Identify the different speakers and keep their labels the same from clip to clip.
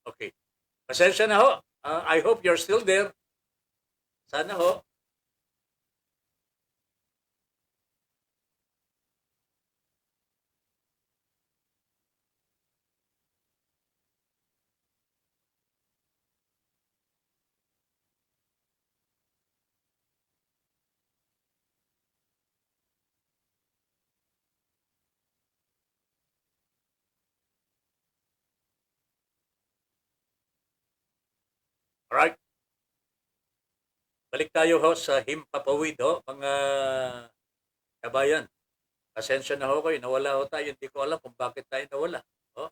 Speaker 1: Okay. Pasensya na ho. I hope you're still there. Sana ho. Alright. Balik tayo ho sa Himpapawid ho, mga kabayan. Pasensya na ho kayo. Nawala ho tayo. Hindi ko alam kung bakit tayo nawala. Oh,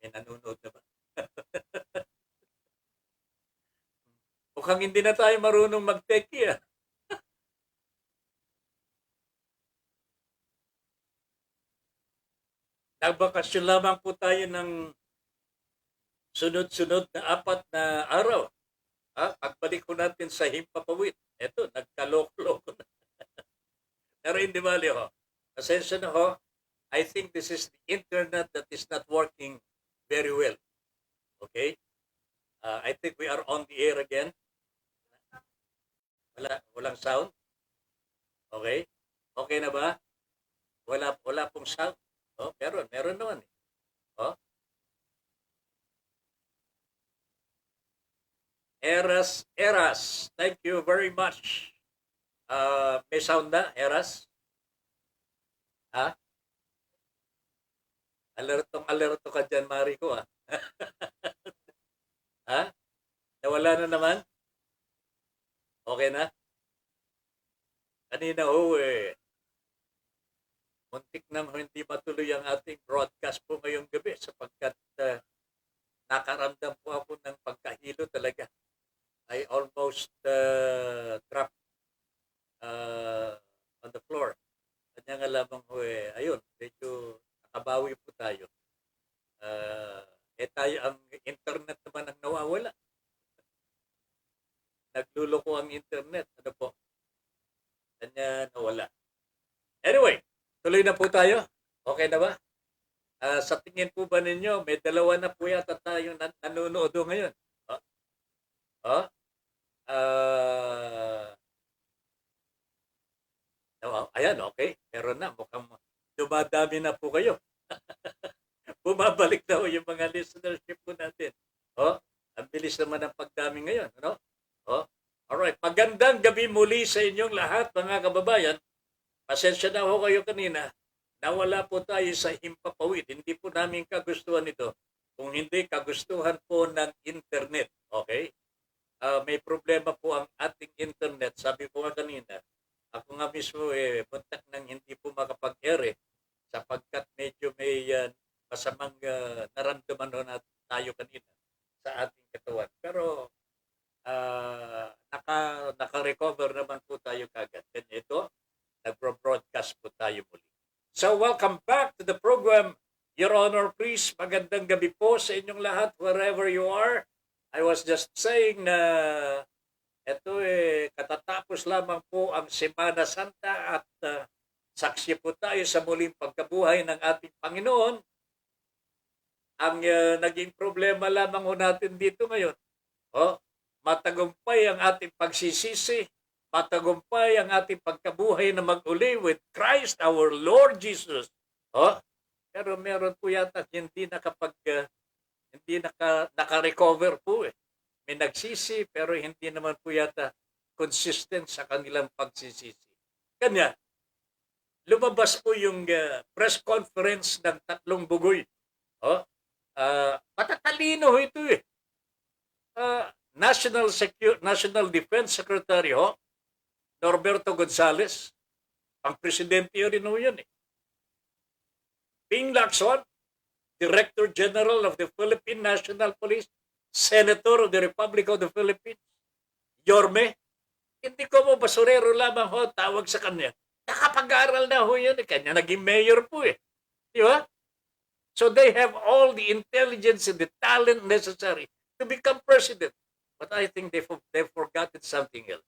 Speaker 1: may nanonood na ba? Mukhang hindi na tayo marunong mag-techie ah. Nagbakasyon lamang po tayo ng sunod-sunod na 4 na araw. Pagbalik ko natin sa Himpapawid. Eto, nagkaloko-loko na. Pero hindi bali ho. Pasensya na ho. I think this is the internet that is not working very well. Okay? I think we are on the air again. Walang sound. Okay? Okay na ba? Wala pong sound. Oh, meron naman eh. Oh, Eras. Thank you very much. May sound na, Eras? Ha? Alerto ka dyan, Mariko ah. Ha? Nawala na naman? Okay na? Kanina ho eh, muntik nang hindi matuloy ang ating broadcast po ngayong gabi sapagkat nakaramdam po ako ng pagkahilo talaga. I almost dropped on the floor. Kanya nga lamang ho eh, ayun, medyo nakabawi po tayo. Tayo ang internet naman ang nawawala. Nagluloko ang internet. Ano po? Kanya nawala. Anyway, tuloy na po tayo. Okay na ba? Sa tingin po ba ninyo, may dalawa na po yata tayong nanonood ngayon. Oh, oh, uh, ayan, okay. Meron na. Mukhang dumadami na po kayo. Bumabalik na ho yung mga listenership po natin. Oh, ang bilis naman ng pagdami ngayon. Ano? Oh, alright. Magandang gabi muli sa inyong lahat, mga kababayan. Pasensya na ho kayo kanina. Nawala po tayo sa Himpapawid. Hindi po namin kagustuhan ito. Kung hindi kagustuhan po ng internet. Okay? May problema po ang ating internet. Sabi ko nga kanina, ako nga mismo buntak nang hindi po makapag-air sapagkat medyo may masamang naramdaman na tayo kanina sa ating katawan. Pero naka-recover naman po tayo kagad. Kanya ito, nagro-broadcast po tayo muli. So welcome back to the program, Your Honor, please. Magandang gabi po sa inyong lahat, wherever you are. I was just saying na ito katatapos lamang po ang Semana Santa at saksi po tayo sa muling pagkabuhay ng ating Panginoon. Ang naging problema lamang ho natin dito ngayon, matagumpay ang ating pagsisisi, matagumpay ang ating pagkabuhay na mag-uli with Christ our Lord Jesus. Pero meron po yata hindi naka-recover po eh. May nagsisi pero hindi naman po yata consistent sa kanilang pagsisisi. Kanya, lumabas po yung press conference ng tatlong bugoy. Matatalino ito eh. National Defense Secretary Norberto Gonzales, ang presidente rin yun eh. Ping Lacson, Director General of the Philippine National Police, Senator of the Republic of the Philippines, Yorme, hindi ko mo basurero lamang tawag sa kanya. Nakapag-aaral na yun eh. Kanya naging mayor po eh. Di ba? So they have all the intelligence and the talent necessary to become president. But I think they've forgotten something else.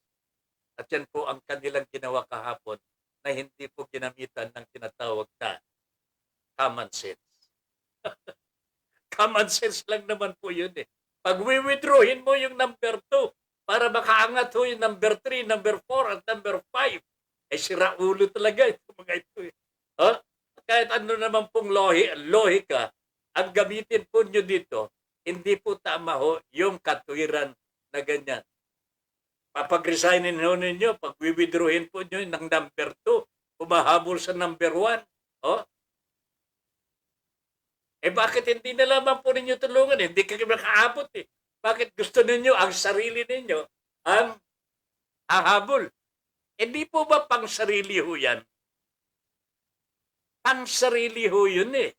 Speaker 1: At yan po ang kanilang ginawa kahapon na hindi po ginamitan ng tinatawag na common sense. Common sense lang naman po yun eh. Pag withdrawin mo yung number 2 para makaangat ho yung number 3, number 4, at number 5, eh sira ulo talaga ito mga ito eh. Huh? Kahit ano naman pong lohika, ang gamitin po nyo dito, hindi po tama ho yung katwiran na ganyan. Papag-resignin ho ninyo, pag withdrawin po nyo ng number 2, humahabol sa number 1. Oh, eh bakit hindi na lamang po ninyo tulungan? Hindi kayo makaabot eh. Bakit gusto ninyo ang sarili ninyo ang hahabol? Hindi po ba pang sarili ho yan? Pang sarili ho yun eh.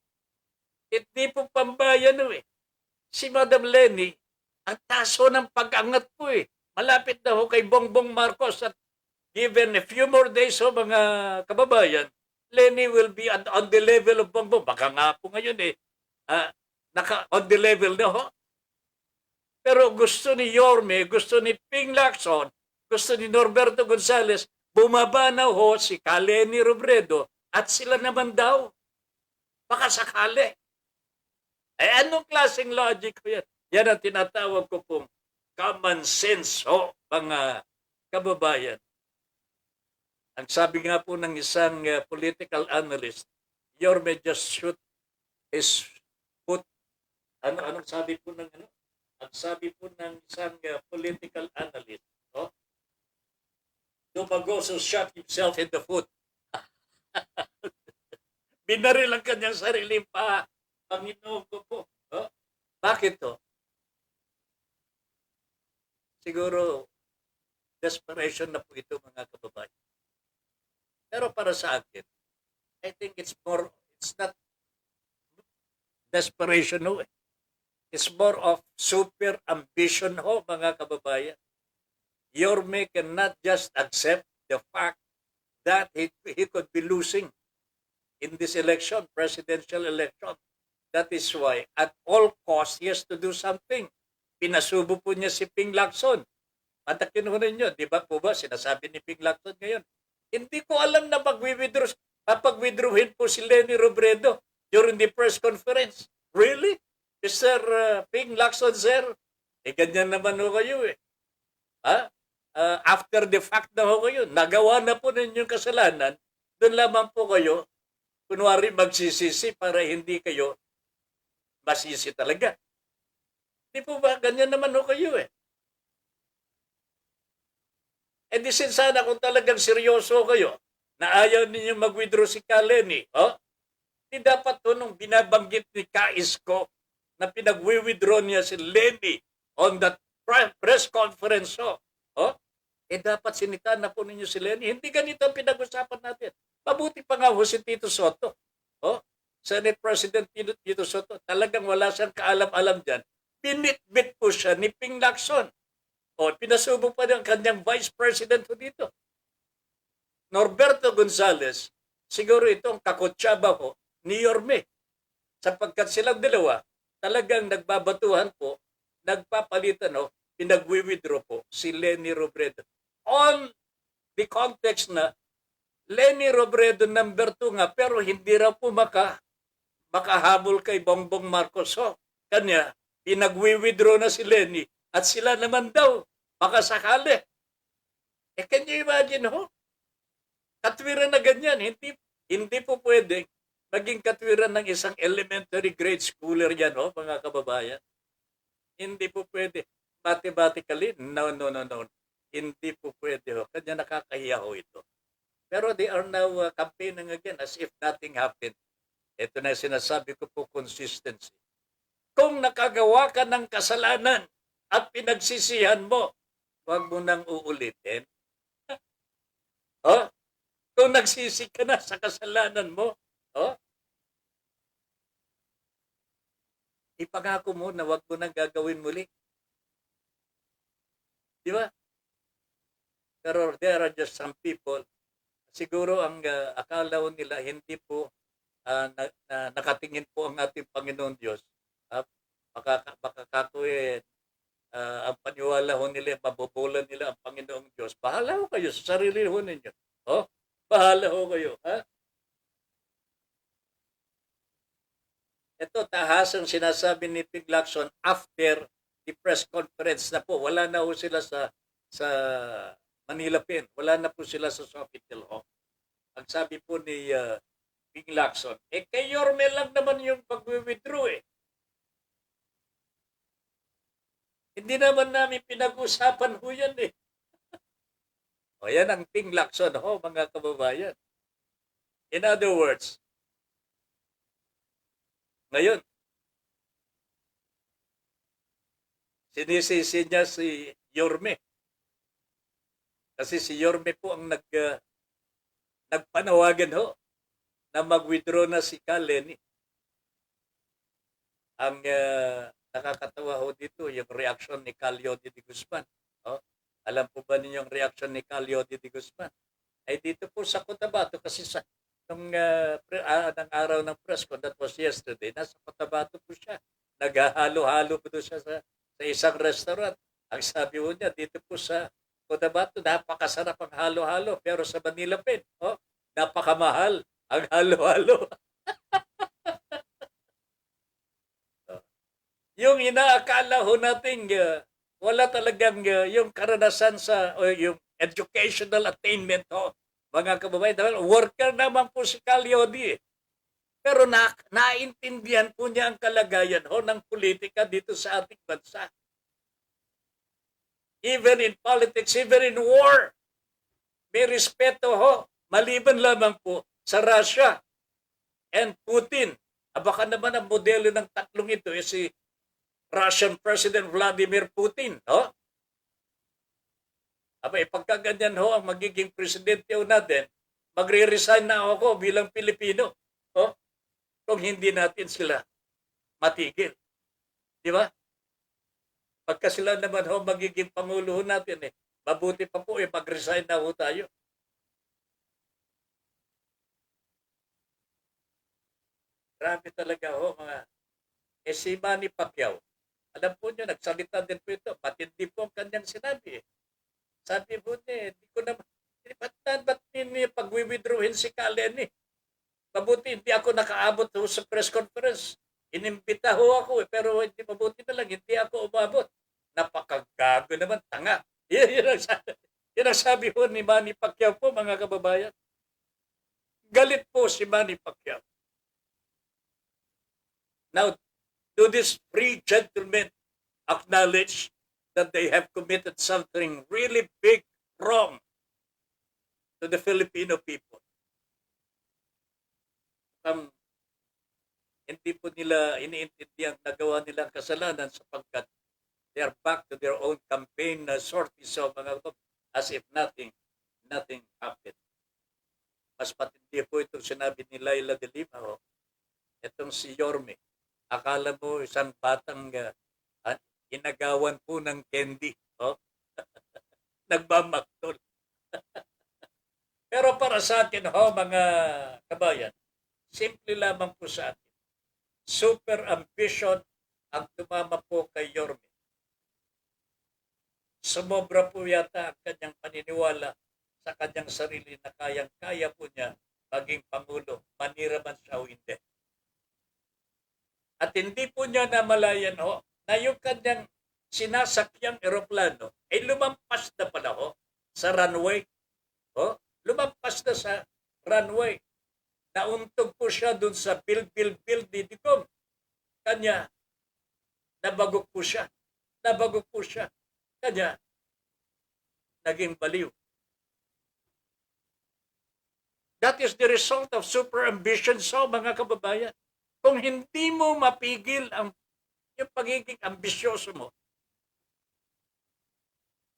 Speaker 1: Hindi po pambayan ho eh. Si Madam Lenny, ang taso ng pag-angat po eh. Malapit na ho kay Bongbong Marcos at given a few more days ho mga kababayan, Lenny will be on the level of Bongbong. Baka nga po ngayon eh. On the level na ho. Pero gusto ni Yorme, gusto ni Ping Lacson, gusto ni Norberto Gonzales, bumaba na ho si Kaleni Robredo at sila naman daw. Baka sakali. Eh anong klaseng logic ko yan? Yan ang tinatawag ko pong common sense ho, mga kababayan. Ang sabi nga po ng isang political analyst, Yorme just shoot his foot. Anong sabi po ng ano? Ang sabi po ng isang political analyst, no? Dumagoso shot himself in the foot. Binaril ang kanyang sariling pa. Panginoon ko po. No? Bakit to? Siguro, desperation na po ito mga kababayan. Pero para sa akin, I think it's not desperation no eh. It's more of super ambition ho, mga kababayan. Yorme cannot just accept the fact that he could be losing in this election, presidential election. That is why, at all costs, he has to do something. Pinasubo po niya si Ping Lacson. Patakin ho ninyo, di ba po ba, sinasabi ni Ping Lacson ngayon, hindi ko alam na papag-withdrawin po si Leni Robredo during the press conference. Really? Mr. Ping Lacson, sir, eh ganyan naman ho kayo eh. After the fact na ho kayo, nagawa na po ninyong kasalanan, doon lamang po kayo, kunwari magsisisi para hindi kayo masisi talaga. Di po ba, ganyan naman ho kayo eh. Eh di sana kung talagang seryoso kayo, na ayaw ninyo mag-withdraw si Kaleni, di dapat to nung binabanggit ni Kais ko, na pinag-withdraw niya si Lenny on that press conference show. Eh dapat sinitaan na po ninyo si Lenny. Hindi ganito ang pinag-usapan natin. Mabuti pa nga ho si Tito Soto. Senate President Tito Soto, talagang wala siyang kaalam-alam dyan. Binitbit po siya ni Ping Lacson. Pinasubo pa ng kanyang Vice President po dito. Norberto Gonzales, siguro itong kakutsaba po ni Yorme. Sapagkat silang dalawa, talagang nagbabatuhan po, nagpapalitan pinag-withdraw po si Leni Robredo. On the context na Leni Robredo number 2 nga, pero hindi raw po makahabol kay Bongbong Marcos. Kanya, pinag-withdraw na si Leni at sila naman daw, makasakali. Can you imagine Katwiran na ganyan, hindi po pwede maging katwiran ng isang elementary grade schooler yan, mga kababayan. Hindi po pwede. Mathematically, no. Hindi po pwede. Kanya nakakahiya ito. Pero they are now campaigning again as if nothing happened. Ito na sinasabi ko po, consistency. Kung nakagawa ka ng kasalanan at pinagsisihan mo, huwag mo nang uulitin. Kung nagsisi ka na sa kasalanan mo, ipangako mo na wag mo nang gagawin muli. Di ba? Pero there are just some people, siguro ang akala nila hindi po nakatingin po ang ating Panginoon Diyos. Baka ang paniwala nila, mabubulan nila ang Panginoong Diyos. Bahala kayo sa sarili ninyo. Bahala kayo. Ito, tahasang sinasabi ni Ping Lacson after the press conference na po. Wala na po sila sa Manila Pen. Wala na po sila sa Sofitel Hall. Ang sabi po ni Ping Lacson, kay Yorme lang naman yung pag-withdraw eh. Hindi naman namin pinag-usapan ho yan eh. O yan ang Ping Lacson ho, mga kababayan. In other words, ngayon, sinisisi niya si Yorme. Kasi si Yorme po ang nagpanawagan ho na mag-withdraw na si Kaleni. Ang nakakatawa ho dito, yung reaction ni Calio de Guzman. Oh, alam po ba ninyo yung reaction ni Calio de Guzman? Ay dito po sa Cotabato kasi sa nung ng araw ng press con, that was yesterday, nasa Cotabato po siya. Naghahalo-halo po siya sa isang restaurant. Ang sabi po niya, dito po sa Cotabato, napakasarap ang halo-halo. Pero sa Manila Pen, napakamahal ang halo-halo. Yung inaakala ho natin, wala talagang yung karanasan yung educational attainment ho. Mga kababayan, dahil worker naman po si Calyodi eh. Pero naintindihan po niya ang kalagayan ho ng politika dito sa ating bansa. Even in politics, even in war, may respeto ho. Maliban lamang po sa Russia and Putin. Baka naman ang modelo ng tatlong ito si Russian President Vladimir Putin. No? Pagkaganyan ho ang magiging presidente ho natin, magre-resign na ako bilang Pilipino. Kung hindi natin sila matigil. Di ba? Pagka sila naman ho magiging pangulo natin mabuti pa po mag-resign na ho tayo. Grabe talaga ho mga si Manny Pacquiao. Alam po nyo, nagsalita din po ito. Matindi po ang kanyang sinabi. Sabi po niya, hindi ko naman, ba't pag-withdrawin si Kaleni? Mabuti, hindi ako nakaabot ho sa press conference. Inimbita ho ako pero hindi mabuti na lang, hindi ako umabot. Napakagago naman, tanga. Yan ang sabi ho ni Manny Pacquiao po, mga kababayan. Galit po si Manny Pacquiao. Now, do these three gentlemen acknowledge that they have committed something really big wrong to the Filipino people? Hindi po nila iniintindihan nagawa nilang kasalanan sapagkat they are back to their own campaign sorties so mga as if nothing happened. Mas patindi po itong sinabi ni Laila de Lima itong si Yorme. Akala mo isang batang inagawan po ng candy. Nagmamaktol. Pero para sa atin mga kabayan, simple lamang po sa atin. Super ambition ang tumama po kay Yorme. Sumobra po yata ang kanyang paniniwala sa kanyang sarili na kayang-kaya po niya maging Pangulo, manira man siya o hindi. At hindi po niya namalayan na yung kanyang sinasakyang eroplano ay lumampas na pala sa runway. Lumampas na sa runway. Nauntog po siya dun sa build Digong. Kanya, nabagok po siya. Kanya, naging baliw. That is the result of super ambition mga kababayan. Kung hindi mo mapigil yung pagiging ambisyoso mo,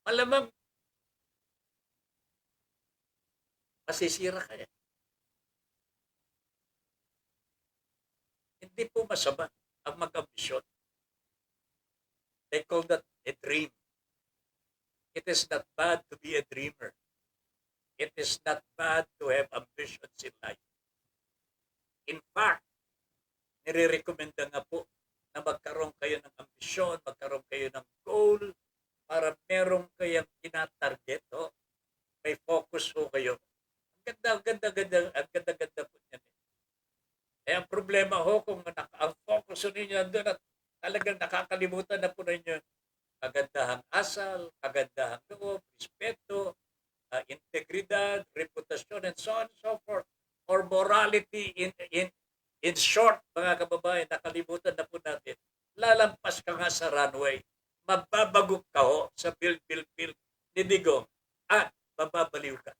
Speaker 1: malamang masisira ka yan. Hindi po masama ang mag-ambisyon. They call that a dream. It is not bad to be a dreamer. It is not bad to have ambitions in life. In fact, nire-recommenda nga po na magkaroon kayo ng ambisyon, magkaroon kayo ng goal, para meron kayong ina-target. May focus kayo. Ang ganda po niyan. Ang problema kung ang puso ninyo nandun at talagang nakakalimutan na po ninyo kagandahang asal, kagandahang loob, respeto, integridad, reputasyon, and so on and so forth. Or morality in short, mga kababayan, nakalimutan na po natin. Lalampas ka nga sa runway, mababagok ka ho sa bil ni Digong at mababaliw ka.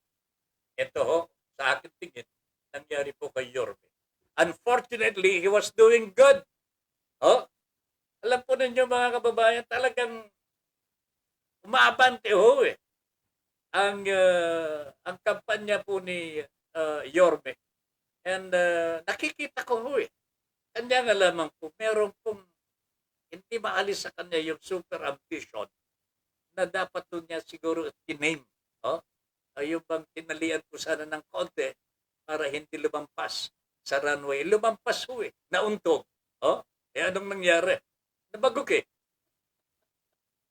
Speaker 1: Ito ho, sa akin tingin, nangyari po kay Yorme. Unfortunately, he was doing good. Oh, alam po ninyo mga kababayan, talagang umaabante ho eh. Ang kampanya po ni Yorme. And nakikita ko ho eh. Kanya nga lamang po, meron pong hindi maalis sa kanya yung super ambition na dapat doon niya siguro tiname. Oh? Yung bang tinalian ko sana ng konti para hindi lumampas sa runway. Lumampas ho eh. Nauntog. Oh? Eh anong nangyari? Nabagok eh.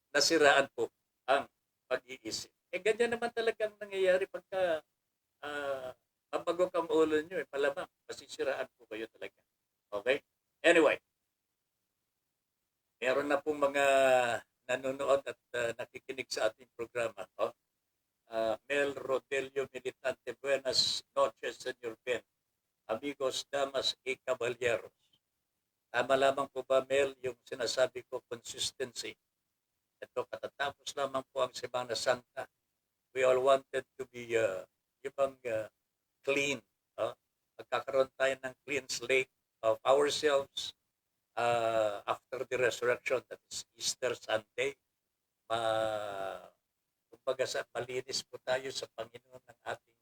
Speaker 1: Nasiraan po ang pag-iisip. Eh ganyan naman talagang nangyayari pagka mabagok ang ulo nyo eh. Malamang masisiraan po kayo talaga. Okay? Anyway, meron na pong mga nanonood at nakikinig sa ating programa. Oh? Mel Rodelio Militante, buenas noches, Senyor Ben. Amigos, damas y caballeros. Tama lamang po ba, Mel, yung sinasabi ko, consistency. Ito, katatapos lamang po ang Semana Santa. We all wanted to be clean. Magkakaroon tayo ng clean slate of ourselves after the resurrection, that is Easter Sunday. Kumbaga sa malinis po tayo sa Panginoon ng ating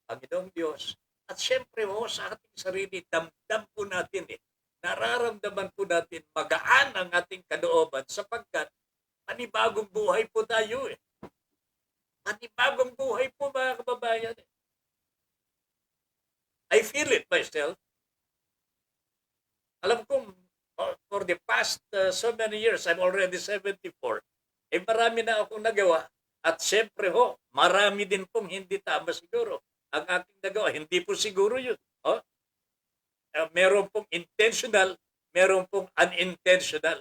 Speaker 1: Panginoong Diyos. At syempre sa ating sarili, damdam po natin nararamdaman po natin magaan ang ating kalooban sapagkat panibagong buhay po tayo Panibagong buhay po mga kababayan I feel it myself. Alam kong for the past so many years, I'm already 74. Marami na akong nagawa. At syempre marami din pong hindi tama siguro. Ang aking nagawa, hindi po siguro yun. Meron pong intentional, meron pong unintentional.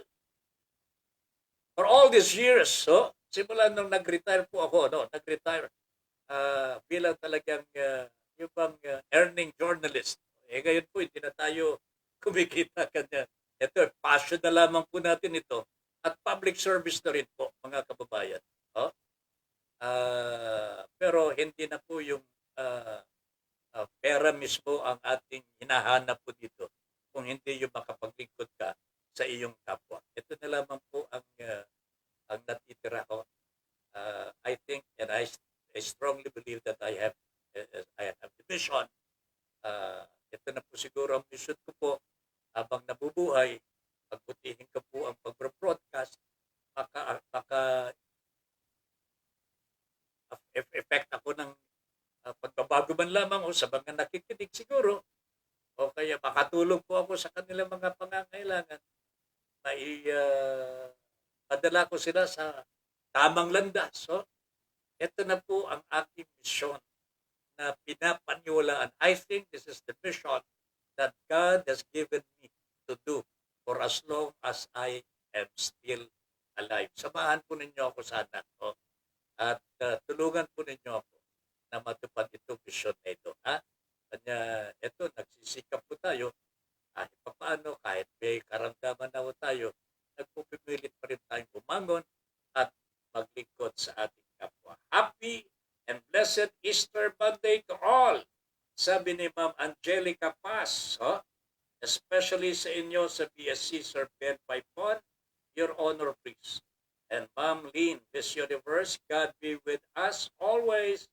Speaker 1: For all these years, simula nung nag-retire po ako, nag-retire bilang talagang yung bang earning journalist. Ngayon po, hindi na tayo kumikita kanya. Ito, passion na lamang po natin ito. At public service na rin po, mga kababayan. Pero hindi na po yung pera mismo ang ating hinahanap po dito kung hindi yung makapaglingkod ka sa iyong kapwa. Ito na lamang po ang natitira ko. I think and I strongly believe that I have the mission. Ito na po siguro ang mission ko po habang nabubuhay. Pagbutihin ko po ang pag-broadcast, maka effect ako ng pagbabago man lamang sa mga nakikinig siguro o kaya makatulong po ako sa kanilang mga pangangailangan padala ko sila sa tamang landas. Ito na po ang aking mission na pinapaniwalaan. I think this is the mission that God has given me to do for as long as I am still alive. Samahan po ninyo ako sana. At tulungan po ninyo ako na matupad itong vision na ito. Kanya, ito, nagsisikap po tayo. Kahit paano, kahit may karamdaman na po tayo, nagpupipilit pa rin tayong bumangon at maglingkod sa ating kapwa. Happy and blessed Easter Monday to all! Sabi ni Ma'am Angelica Paz, especially sa inyo sa BSC Sir Ben Paipon, your honor please. And Ma'am Lynn, Miss Universe, God be with us always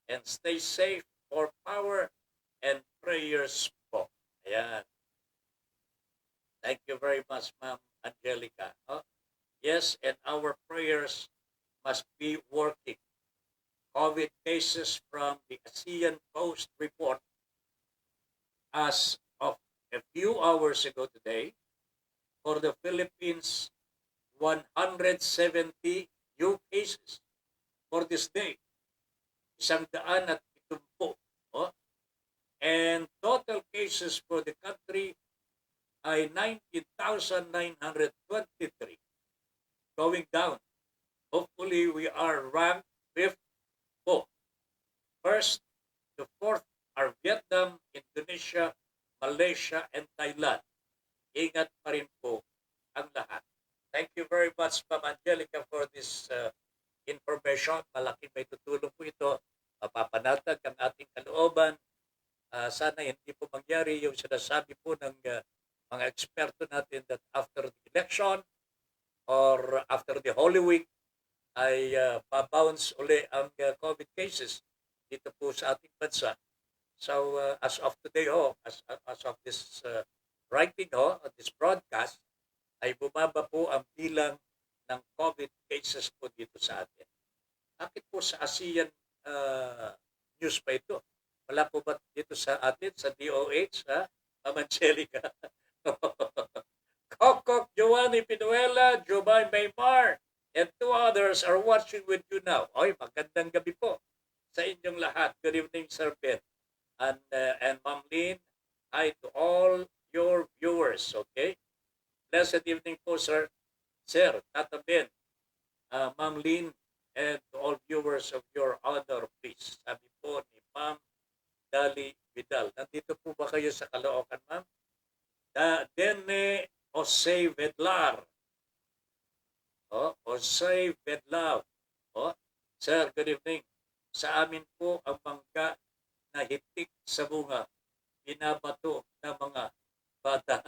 Speaker 1: and stay safe for power and prayers po. Ayan. Thank you very much, Ma'am Angelica. Yes, and our prayers must be working. COVID cases from the ASEAN Post report as of a few hours ago today, for the Philippines, 170 new cases for this day. 170. And total cases for the country, ay 19,923, going down. Hopefully, we are ranked fifth po. First to fourth are Vietnam, Indonesia, Malaysia, and Thailand. Ingat pa rin po ang lahat. Thank you very much, Ma'am Angelica, for this information. Malaking may tutulong po ito. Mapapanatag ang ating kalooban. Sana hindi po mangyari yung sinasabi po ng mga eksperto natin that after the election or after the Holy Week ay babounce uli ang COVID cases dito po sa ating bansa. So as of today as of this writing this broadcast, ay bumaba po ang bilang ng COVID cases po dito sa atin. Bakit po sa ASEAN news pa ito? Wala po ba dito sa atin, sa DOH, ha? Ma'am Angelica? Kokok, Giovanni Pinuela, Jobay Maymar, and two others are watching with you now. Oy, magandang gabi po sa inyong lahat. Good evening, Sir Ben. And Ma'am Lynn, hi to all your viewers, okay? Blessed evening po, Sir. Sir, Tata Ben, Ma'am Lynn, and to all viewers of your honor, please. Sabi po ni Ma'am Dali Vidal. Nandito po ba kayo sa Caloocan, Ma'am? Dene Jose Vedlar. Jose Vedlar. Sir, good evening. Sa amin po ang mangga na hitik sa bunga, binabato ng mga bata.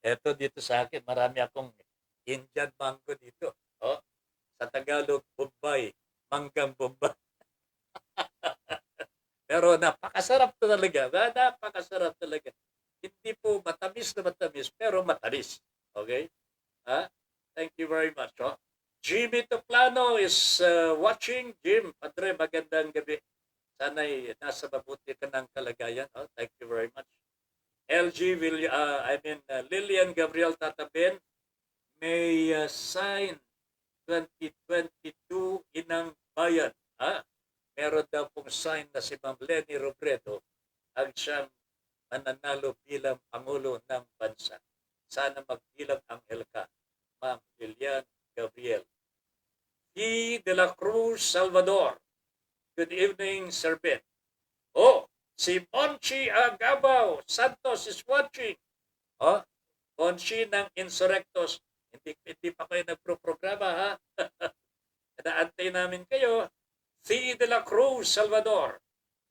Speaker 1: Eto dito sa akin, marami akong Indian mango dito. Sa Tagalog, Bombay. Manggang Bombay. Pero napakasarap talaga. Napakasarap talaga. Hindi po matamis na matamis, pero matamis. Okay? Thank you very much. Jimmy Toplano is watching. Jim, Padre, magandang gabi. Sana'y nasa mabuti ka ng kalagayan. Thank you very much. Lilian Gabriel Tataben, may sign 2022 Inang Bayan. Meron daw pong sign na si Ma'am Lenny Robredo ang siyang mananalo bilang Pangulo ng Bansa. Sana magbilang anghel ka, Ma'am Lilian Gabriel. E. De la Cruz Salvador. Good evening, Sir Ben. Si Monchi Agabao Santos is watching. Monchi ng Insurrectos. Hindi pa kayo nagpro-programa, ha? Naantay namin kayo. C. De la Cruz Salvador.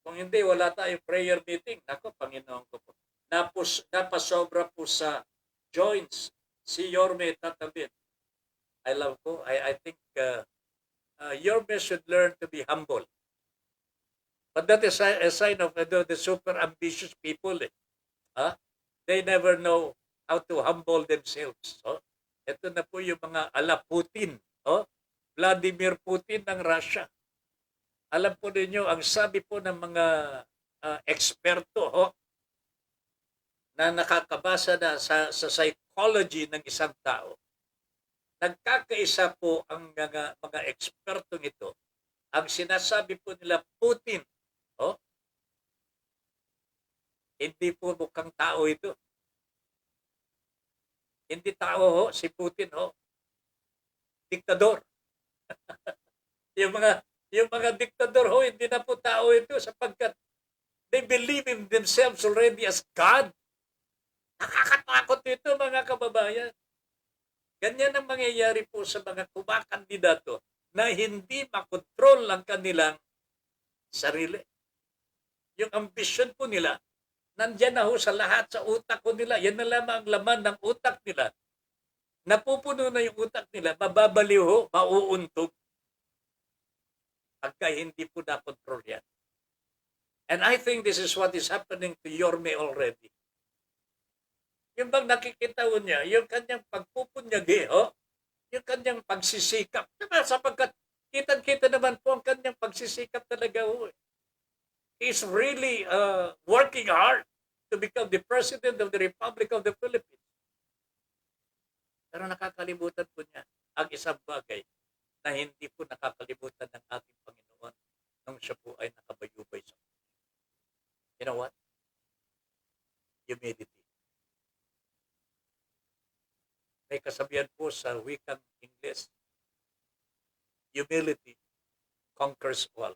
Speaker 1: Kung hindi, wala tayong prayer meeting. Nako, Panginoon ko po. Napasobra po sa joints si Yorme Tatabit. I love ko. I think Yorme should learn to be humble. But that is a sign of the super ambitious people. They never know how to humble themselves. Ito na po yung mga ala Putin. Vladimir Putin ng Russia. Alam po ninyo, ang sabi po ng mga eksperto na nakakabasa na sa psychology ng isang tao, nagkakaisa po ang mga ekspertong ito. Ang sinasabi po nila, Putin, hindi po mukhang tao ito. Hindi tao si Putin, diktador. Yung mga diktador hindi na po tao ito sapagkat they believe in themselves already as God. Nakakatakot ito, mga kababayan. Ganyan ang mangyayari po sa mga kumakandidato na hindi makontrol ang kanilang sarili. Yung ambisyon po nila, nandyan na sa lahat sa utak ko nila. Yan na lamang ang laman ng utak nila. Napupuno na yung utak nila, mababaliw mauuntog. Pagka hindi po na-control yan. And I think this is what is happening to Yorme already. Yung bang nakikita niya, yung kanyang pagpupunyagi, yung kanyang pagsisikap. Diba? Sapagkat kitang-kita naman po ang kanyang pagsisikap talaga. He's really working hard to become the President of the Republic of the Philippines. Pero nakakalimutan po niya ang isang bagay na hindi po nakakalimutan ng ating Panginoon nung siya po ay nakabayubay sa. You know what? Humility. may kasabihan po sa wikang Ingles, humility conquers all.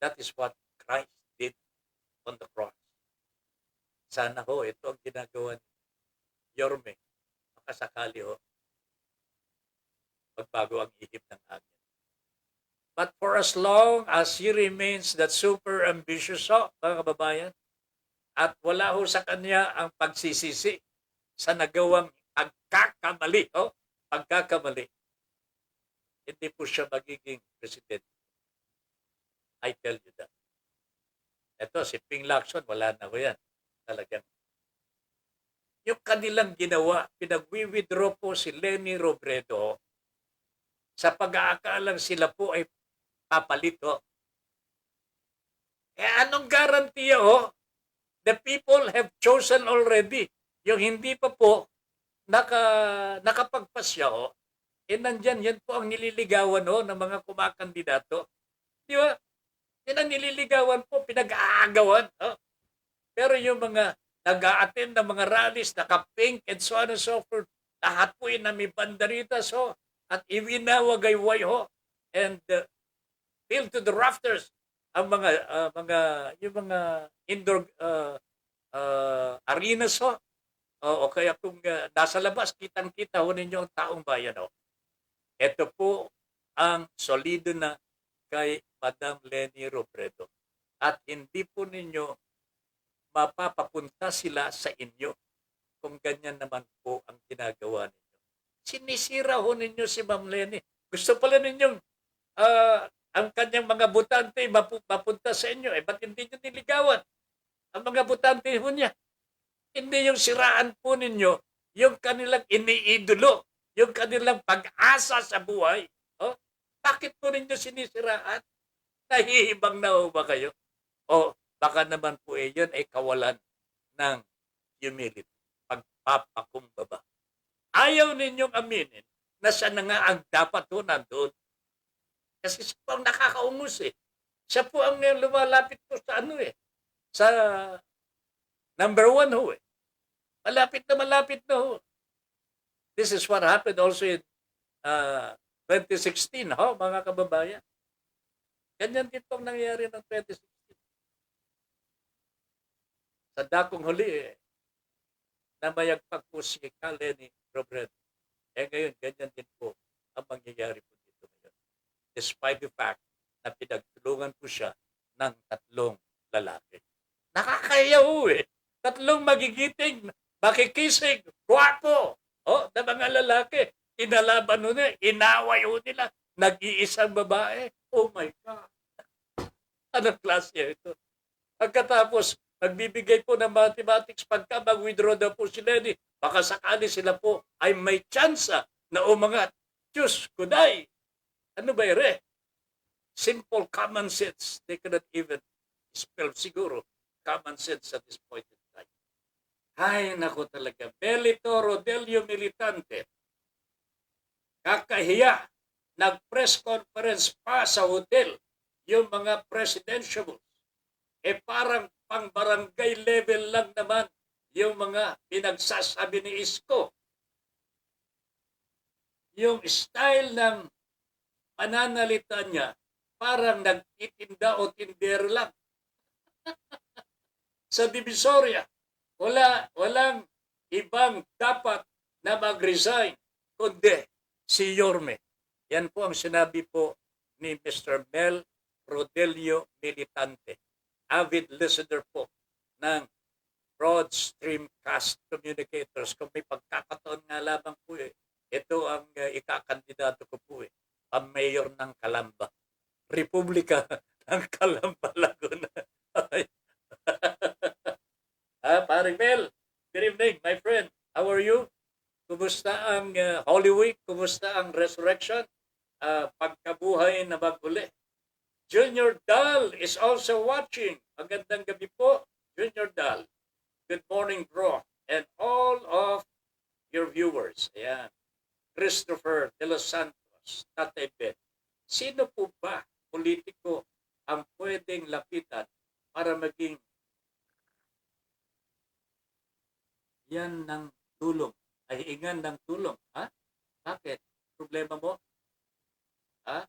Speaker 1: That is what Christ did on the cross. Sana ho, ito ang ginagawa ni Yorme. Makasakali ho, magbago ang ihip ng hangin. But for as long as he remains that super ambitious ho, mga kababayan, at wala ho sa kanya ang pagsisisi sa nagawang pagkakamali, pagkakamali, hindi po siya magiging presidente. I tell you that. Ito, si Ping Lacson, wala na ho yan. Talagang. Yung kanilang ginawa, pinag-withdraw po si Leni Robredo sa pag-aakalang sila po ay papalito. Anong garantiya The people have chosen already. Yung hindi pa po nakapagpasya nandyan, yan po ang nililigawan ng mga kumakandidato. Di ba? Yan ang nililigawan po, pinag-aagawan. Pero yung mga nag-a-attend ng mga rallies, naka-pink and so on and so forth, lahat po yun na may banderitas at iwinawagayway and filled to the rafters ang yung mga indoor arenas o kaya kung nasa labas, kitang-kita ninyo ang taong bayan Ito po ang solido na kay Madam Leni Robredo. At hindi po ninyo mapapapunta sila sa inyo kung ganyan naman po ang ginagawa ninyo. Sinisira ninyo si Ma'am Leni. Gusto pala ninyong ang kanyang mga butante mapunta sa inyo. Ba't hindi nyo niligawan ang mga butante niya? Hindi yung siraan po ninyo yung kanilang iniidolo, yung kanilang pag-asa sa buhay. Bakit po ninyo sinisiraan? Nahihibang na ba kayo? Baka naman po yun ay kawalan ng humility, pagpapakumbaba. Ayaw ninyong aminin na siya na nga ang dapat nandun. Kasi siya po ang nakakaungos Siya po ang lumalapit po sa sa number 1 Malapit na This is what happened also in 2016 mga kababayan. Ganyan din pong nangyari ng 2016. Sa dakong huli namayagpag po si Leni Robredo. Ngayon, ganyan din po ang mangyayari po dito ngayon. Despite the fact na pinagtulungan po siya ng 3 lalaki. Nakakaya 3 magigiting, makikisig, guwapo, na mga lalaki. Inalaban nila, inaway nila, nag-iisang babae. Oh my God. Anong klase ito? Pagkatapos, nagbibigay po ng mathematics pagka mag-withdraw daw po si Leni, baka sakali sila po ay may tsansa na umangat. Diyos, kuday. Ano ba simple common sense. They cannot even spell siguro common sense at this point in time. Ay, naku talaga. Melito Rodelio Militante. Kakahiya. Nag-press conference pa sa hotel yung mga presidentiables. Parang pang-barangay level lang naman yung mga pinagsasabi ni Isko. Yung style ng pananalita niya, parang nagtitinda o tinder lang. Sa Divisoria, walang ibang dapat na mag-resign kundi si Yorme. Yan po ang sinabi po ni Mr. Mel Rodelio Militante. Avid listener po ng Broad Streamcast Communicators. Kung may pagkakataon nga lamang po ito ang ikakandidato ko po ang mayor ng Calamba. Republika ng Calamba, Laguna. Paring Mel, good evening, my friend. How are you? Kumusta ang Holy Week? Kumusta ang Resurrection? Pagkabuhay na baguli. Junior Dal is also watching. Magandang gabi po, Junior Dal. Good morning, bro. And all of your viewers. Ayan. Christopher De Los Santos, Tatay Ben. Sino po ba politiko ang pwedeng lapitan para maging yan ng tulong ay hingan ng tulong. Ha? Bakit? Problema mo? Ha?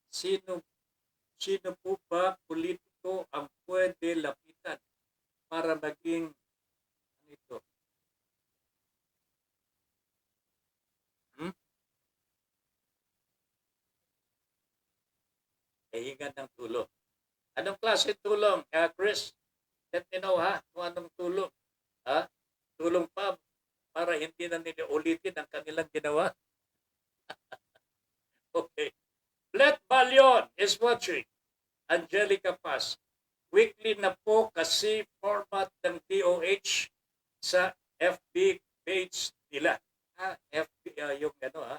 Speaker 1: Sino, sino po ba politiko ang pwede lapitan para maging ano ito? Hmm? Ay hingan ng tulong. Anong klase tulong? Chris, let me know ha, kung anong tulong. Ha? Tulong pa para hindi na nila ulitin ang kanilang ginawa. Okay. Let Balion is watching. Angelica Paz. Weekly na po kasi format ng DOH sa FB page nila. FB, yung ano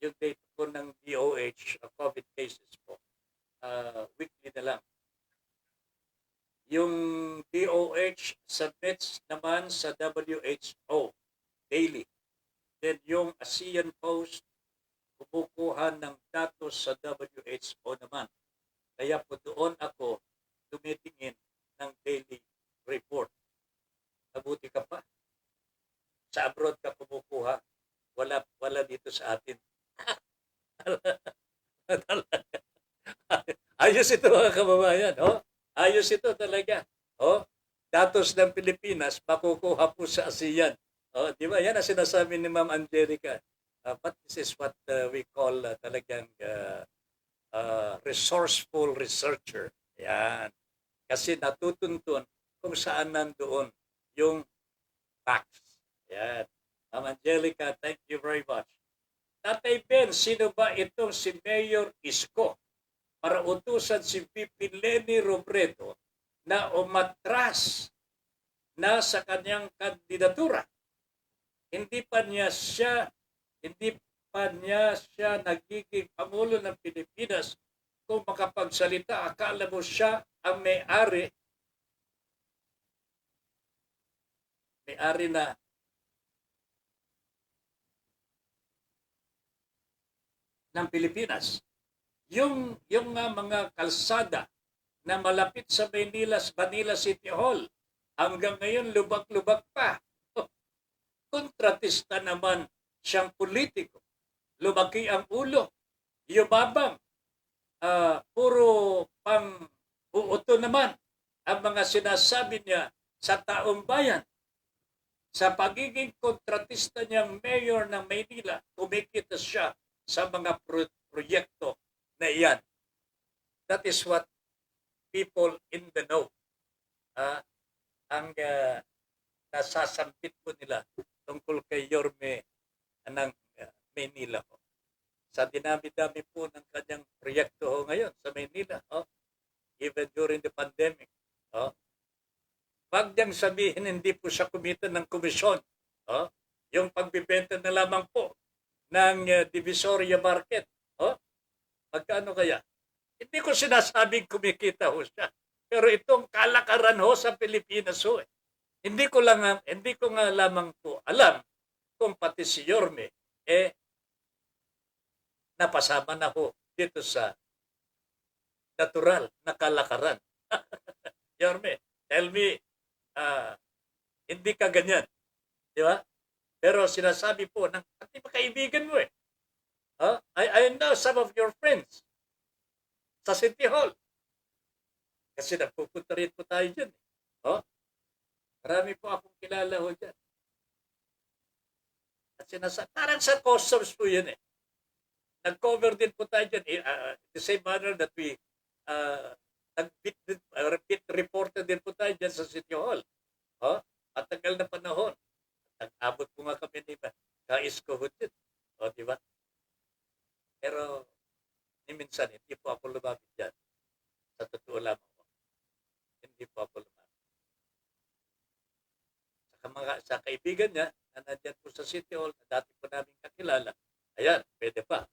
Speaker 1: yung date po ng DOH, COVID cases po. Weekly na lang. Yung DOH submits naman sa WHO daily. Then yung ASEAN Post kumukuha ng datos sa WHO naman. Kaya po doon ako tumitingin ng daily report. Mabuti ka pa. Sa abroad ka kumukuha. Wala dito sa atin. Ayos ito mga kababayan. Oh? Ayos ito talaga. Oh? Datos ng Pilipinas makukuha po sa ASEAN. Oh, di ba? Yan ang sinasabi ni Ma'am Angelica. But this is what we call talagang resourceful researcher. Yan. Kasi natutuntun kung saan nandoon yung facts. Yan. Ma'am Angelica, thank you very much. Tatay Ben, sino ba itong si Mayor Isko para utusan si VP Leni Robredo na umatras na sa kanyang kandidatura? Hindi pa niya nagiging Pangulo ng Pilipinas kung makapagsalita. Akala mo siya ang may-ari na ng Pilipinas. Yung mga kalsada na malapit sa Manila City Hall, hanggang ngayon lubak-lubak pa. Kontratista naman siyang politiko. Lumaki ang ulo, yumabang, puro pang-uuto naman ang mga sinasabi niya sa taong bayan. Sa pagiging kontratista niyang mayor ng Maynila, kumikita siya sa mga proyekto na iyan. That is what people in the know ang nasasambit po nila tungkol kay Yorme ng Maynila. Sa dinami-dami po ng kanyang proyekto ngayon sa Maynila, even during the pandemic. Wag niyang sabihin hindi po siya kumita ng komisyon. Yung pagbibenta na lamang po ng Divisoria Market. Magkano kaya? Hindi ko sinasabing kumikita ho siya. Pero itong kalakaran ho sa Pilipinas ho. Hindi ko nga lamang po alam kung pati si Yorme napasama na ho dito sa natural na kalakaran. Yorme, tell me, hindi ka ganyan. Di ba? Pero sinasabi po ng pati ba kaibigan mo I know some of your friends sa City Hall. Kasi nagpupunta rin po tayo dyan. Marami po akong kilala ho dyan. At sinasabi, parang sa customs po yun Nag-cover din po tayo dyan. The same manner that we repeat reported din po tayo dyan sa City Hall. At tagal na panahon. Nag-abot po nga kami ni Kaisko Hudit. Di ba? Pero minsan, hindi po ako lumapit dyan. Sa totoo lamang po. Hindi po ako lumapit. Sa kaibigan niya, na nandyan po sa City Hall, na dati po namin kakilala, ayan, pwede pa.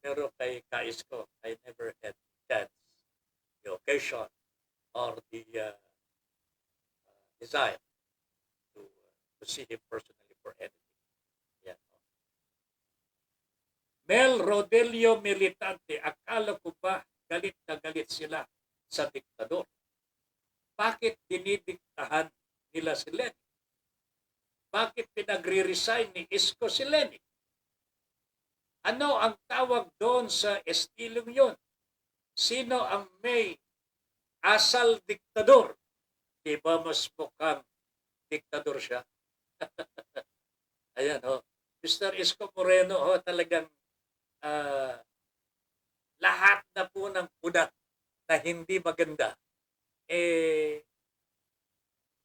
Speaker 1: Pero kay Kaisko, I never had chance, the occasion, or the desire to see him personally for anything. Yan. Mel Rodelio Militante, akala ko ba galit na galit sila sa diktador? Bakit dinidiktahan nila si Lenin? Bakit i-resign ni Isko si Lenin. Ano ang tawag doon sa estilong yun? Sino ang may asal diktador? Di ba mas mukhang diktador siya? Ayan, oh. Mr. Isko Moreno, oh, talagang ah, lahat na po ng puna na hindi maganda, eh,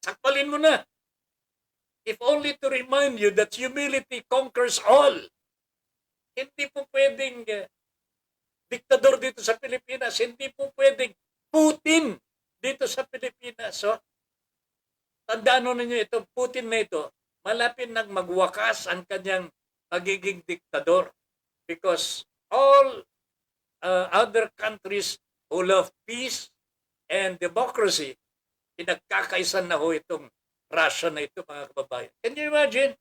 Speaker 1: sakpalin mo na. If only to remind you that humility conquers all. Hindi po pwedeng diktador dito sa Pilipinas. Hindi po pwedeng Putin dito sa Pilipinas. So, tandaan mo ninyo itong Putin na ito, malapit nang magwakas ang kanyang pagiging diktador. Because all other countries who love peace and democracy, pinagkakaisan na ho itong Russia na ito, mga kababayan. Can you imagine?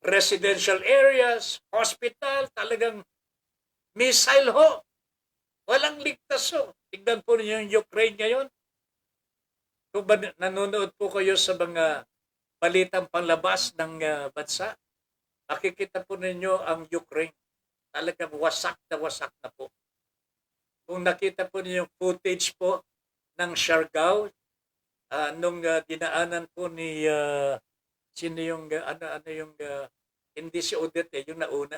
Speaker 1: Residential areas, hospital, talagang missile ho. Walang ligtas ho. Tignan po ninyo yung Ukraine ngayon. Kung nanonood po kayo sa mga balitang panlabas ng bansa, makikita po ninyo ang Ukraine. Talagang wasak na po. Kung nakita po ninyo yung footage po ng Siargao, nung dinaanan po ni sino yung hindi si Odette yung nauna.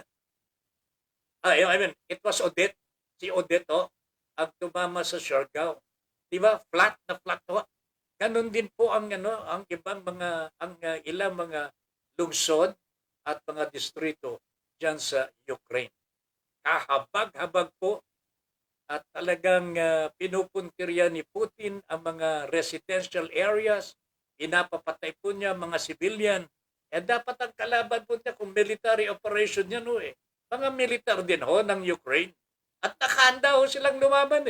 Speaker 1: I mean, it was Odette. Si Odette ang tumama sa Siargao. 'Di ba? Flat na flat ho. Ganon din po ang ang ibang mga ilang mga lungsod at mga distrito diyan sa Ukraine. Kahabag-habag po at talagang pinupuntirya ni Putin ang mga residential areas, pinapapatay po niya mga civilian. Dapat ang kalaban po niya kung military operation yan mga militar din ng Ukraine. At nakahanda silang lumaban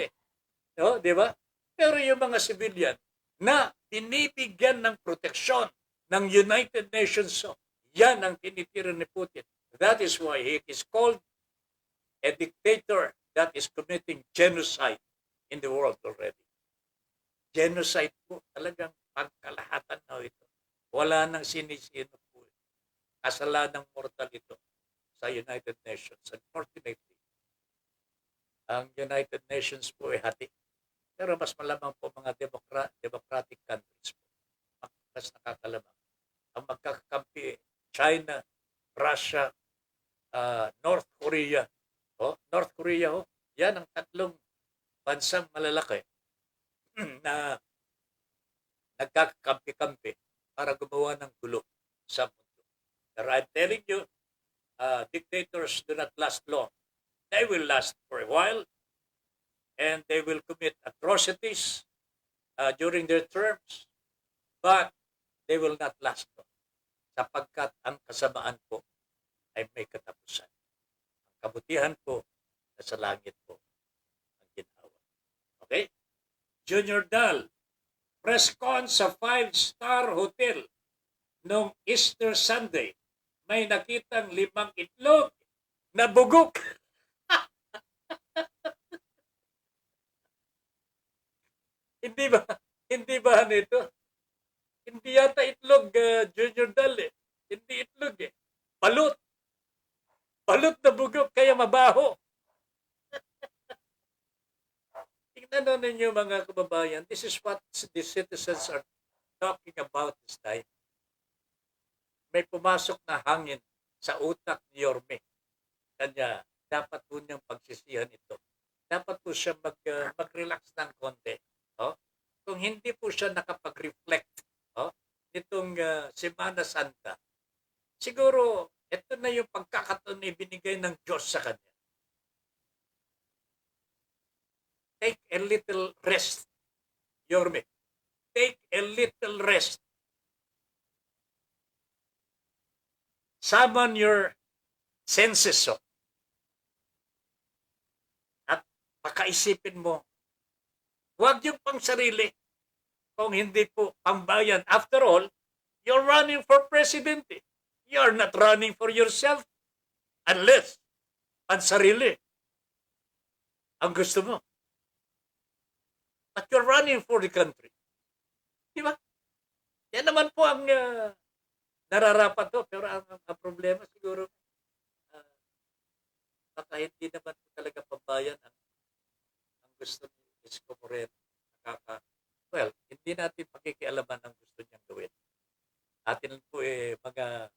Speaker 1: No, di ba? Pero yung mga civilian na binibigyan ng proteksyon ng United Nations, yan ang tinitira ni Putin. That is why he is called a dictator that is committing genocide in the world already. Genocide po, talagang pagkalahatan na ito. Wala nang sinisino po. Kasalanang mortal ito sa United Nations. Unfortunately, ang United Nations po ay hati. Pero mas malamang po mga democratic countries po. Mas nakakalamang. Ang magkakampi, China, Russia, North Korea. North Korea, yan ang tatlong bansang malalaki na nagkakampi-kampi para gumawa ng gulo sa mundo. Pero I'm telling you, dictators do not last long. They will last for a while and they will commit atrocities during their terms, but they will not last long sapagkat ang kasamaan po ay may katapusan. Ang kabutihan po sa langit po ang ginawa. Okay? Junior Dal, press con sa 5-star hotel noong Easter Sunday, may nakitang 5 itlog na bugok. Hindi ba? Hindi ba nito? Hindi yata itlog, Junior Dal Hindi itlog Balot. Balot na bugok, kaya mabaho. Tingnan ninyo mga kababayan, this is what the citizens are talking about this time. May pumasok na hangin sa utak ni Yorme. Kanya, dapat po niyang pagsisihan ito. Dapat po siya mag-relax ng konti. Kung hindi po siya nakapag-reflect nitong Semana Santa, siguro ito na yung pagkakataon na ibinigay ng Diyos sa kanya. Take a little rest, Yorme. Take a little rest. Summon your senses. At pakaisipin mo, huwag yung pang sarili kung hindi po pambayan. After all, you're running for president. You're not running for yourself unless pansarili ang gusto mo. But you're running for the country. Di ba? Yan naman po ang nararapat to, pero ang problema siguro, ah, baka hindi naman po talaga pambayan ang gusto ni Isko Moreno. Nakaka, well, hindi natin pakikialaman ang gusto niyang gawin. Atin po mga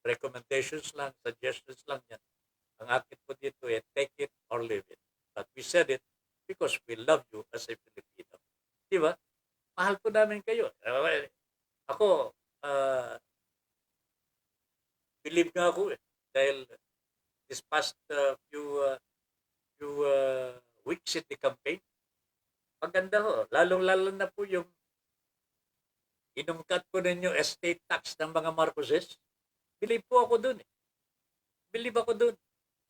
Speaker 1: recommendations lang, suggestions lang yan. Ang akin po dito take it or leave it. But we said it because we love you as a Filipino. Di ba? Mahal po namin kayo. Ako, believe nga ako dahil this past few weeks in the campaign, maganda ho. Lalong-lalo na po yung inungkat po ninyo estate tax ng mga Marcoses. Believe po ako dun eh. Believe ako dun.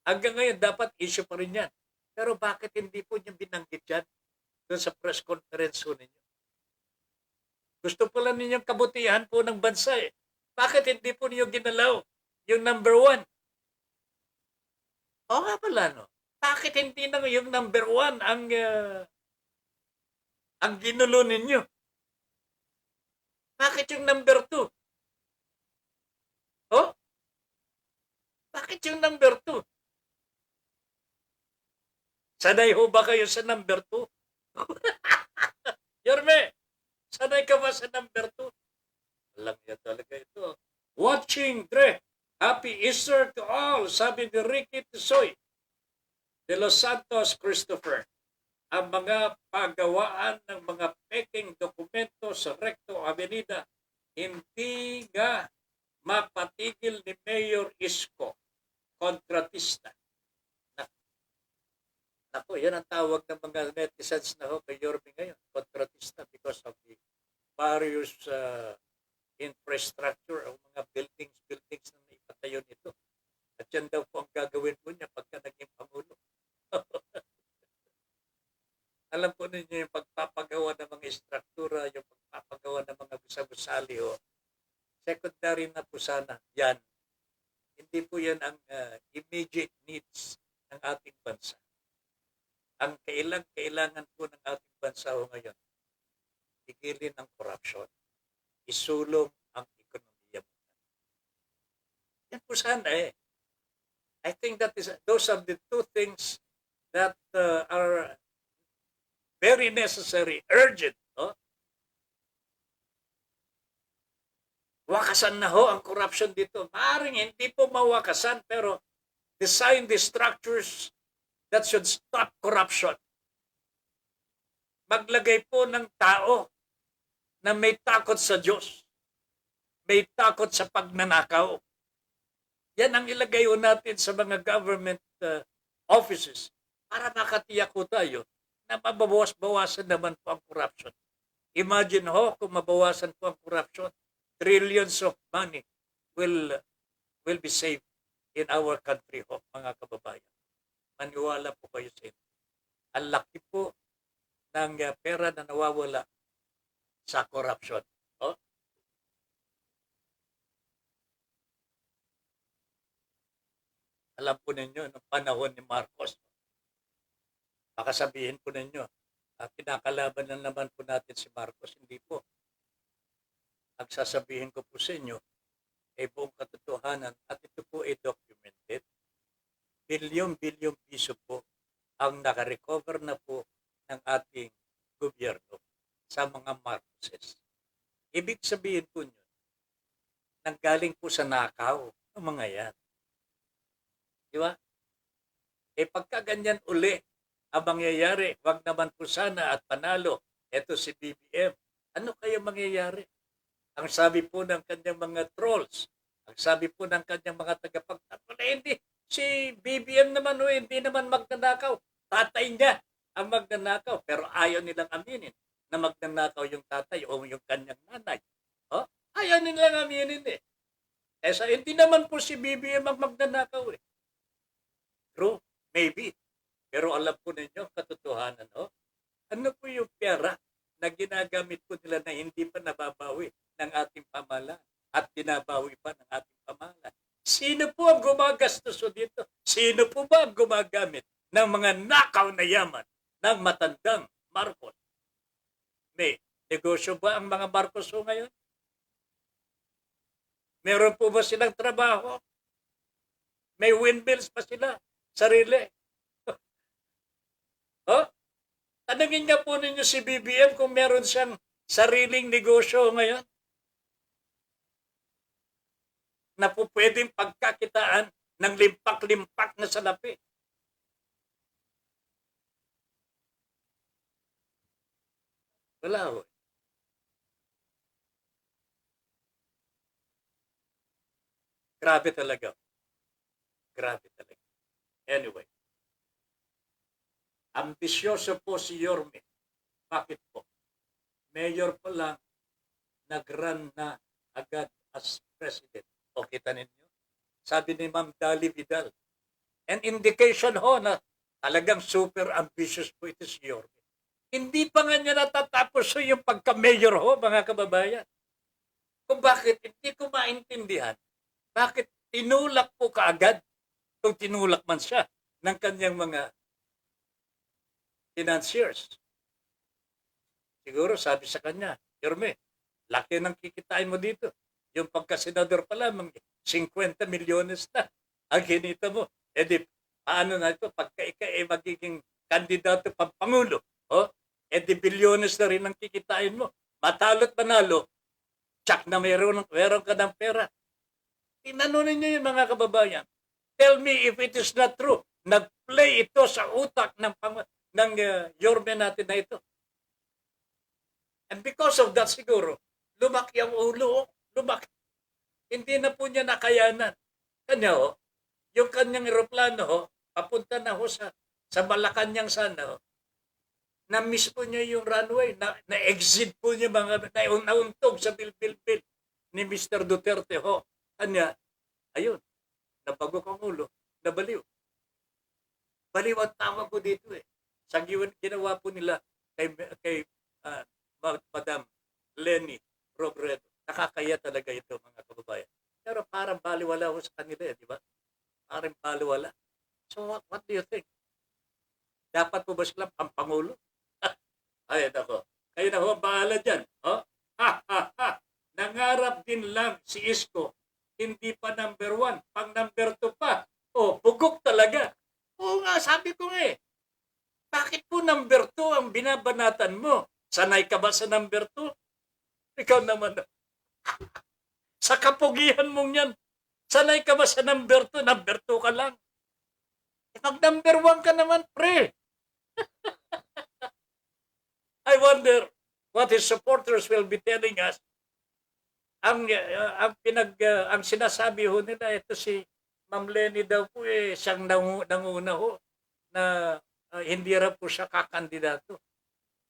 Speaker 1: Hanggang ngayon, dapat issue pa rin yan. Pero bakit hindi po niyo binanggit yan doon sa press conference po ninyo? Gusto pala ninyong kabutihan po ng bansa eh. Bakit hindi po niyo ginalaw yung number 1? O nga pala no. Bakit hindi na yung number 1 ang ginulo ninyo? Bakit yung number 2? Oh? Bakit yung number 2? Sanay ho ba kayo sa number 2? Yorme, sanay ka ba sa number 2? Alam niya talaga ito. Watching, Dre. Happy Easter to all, sabi ni Ricky Tisoy de Los Santos Christopher. Ang mga pagawaan ng mga peking dokumento sa Recto Avenida hindi nga mapatigil ni Mayor Isko. Kontratista. Ako, yan ang tawag ng mga netizens na ho kay Yorme ngayon. Kontratista because of the various infrastructure o mga buildings na naipatayo nito. At yan daw po ang gagawin po niya pagka naging Pangulo. Alam po ninyo yung pagpapagawa ng mga istruktura, yung pagpapagawa ng mga gusali o secondary na po sana yan. Hindi po yan ang immediate needs ng ating bansa. Ang kailangan po ng ating bansa o ngayon, tigilin ang corruption, isulong ang ekonomiya mo. Yan po sana eh. I think those are the two things that are very necessary, urgent. No? Wakasan na ho ang corruption dito. Maaring hindi po mawakasan pero design the structures that should stop corruption. Maglagay po ng tao na may takot sa Diyos. May takot sa pagnanakaw. Yan ang ilagay natin sa mga government offices para makatiyak ko tayo na mababawas-bawasan naman po ang corruption. Imagine ho kung mabawasan po ang corruption, trillions of money will be saved in our country ho, mga kababayan. Maniwala po kayo sa ito. Ang laki po ng pera na nawawala sa corruption. Oh? Alam po ninyo, noong panahon ni Marcos, baka sabihin po ninyo, pinakalaban na naman po natin si Marcos. Hindi po. Ang sasabihin ko po sa inyo, ay buong katotohanan at ito po ay documented. Bilyon-bilyon piso po ang nakarecover na po ng ating gobyerno sa mga Marcoses. Ibig sabihin po nyo, nanggaling po sa nakaw ng mga yan. Di ba? Pagka ganyan uli ang mangyayari, wag naman po sana at panalo, eto si BBM. Ano kaya mangyayari? Ang sabi po ng kanyang mga trolls, ang sabi po ng kanyang mga tagapagtanggol, hindi. Si BBM naman, hindi naman magnanakaw. Tatay niya ang magnanakaw. Pero ayaw nilang aminin na magnanakaw yung tatay o yung kanyang nanay. Oh? Ayaw nilang aminin eh. Hindi naman po si BBM ang magnanakaw eh. True, maybe. Pero alam po ninyo, katotohanan, ano po yung pera na ginagamit po nila na hindi pa nababawi ng ating pamahalaan at binabawi pa ng ating pamahalaan? Sino po ang gumagastos dito? Sino po ba ang gumagamit ng mga nakaw na yaman ng matandang Marcos? May negosyo ba ang mga Marcos ngayon? Meron po ba silang trabaho? May windmills pa sila? Sarili? Oh? Tanungin nga po ninyo si BBM kung meron siyang sariling negosyo ngayon na po pwedeng pagkakitaan ng limpak-limpak na salapi. Wala ho. Grabe talaga. Grabe talaga. Anyway. Ambisyoso po si Yorme. Bakit po? Mayor pa lang, nag-run na agad as president. O kita ninyo? Sabi ni Ma'am Dali Vidal. An indication ho na talagang super ambitious po ito si Yorme. Hindi pa nga niya natatapos ho yung pagka-mayor ho, mga kababayan. Kung bakit, hindi ko maintindihan. Bakit tinulak po kaagad, kung tinulak man siya, ng kanyang mga financiers. Siguro sabi sa kanya, Yorme, laki ng kikitain mo dito. Yung pagka-senador pa lamang, 50 milyones na ang kinita mo. E di, paano na ito? Pagka magiging kandidato pang Pangulo, e di bilyones na rin ang kikitain mo. Matalo't manalo, tsak na meron ka ng pera. Tinanong ninyo yung mga kababayan. Tell me if it is not true. Nag-play ito sa utak ng Yorme natin na ito. And because of that siguro, lumaki ang ulo. Lumaki. Hindi na po niya nakayanan. Kanya yung kanyang aeroplano papunta na sa Malacanang sana na mismo niya yung runway, na-exit po niya nauntog sa bil-bil-bil ni Mr. Duterte Kanya, ayun, nabago kang ulo, nabaliw. Baliw ang tawag ko dito Sa ginawa po nila kay Madam Leni Robredo. Nakakaya talaga ito, mga kababayan. Pero parang baliwala sa kanila, di ba? Parang baliwala. So what do you think? Dapat po ba silang pampangulo? Ay, nako. Kayo na bahala dyan. Nangarap din lang si Isko. Hindi pa number 1, pang number 2 pa. Bugok talaga. Oo nga, sabi ko bakit po number 2 ang binabanatan mo? Sanay ka ba sa number 2? Ikaw naman. Sa kapugihan mong yan, sanay ka ba sa number 2? Number 2 ka lang. Pag number 1 ka naman, pre. I wonder what his supporters will be telling us. Ang sinasabi nila, ito si Ma'am Leni daw po siyang nanguna na hindi raw po siya kakandidato.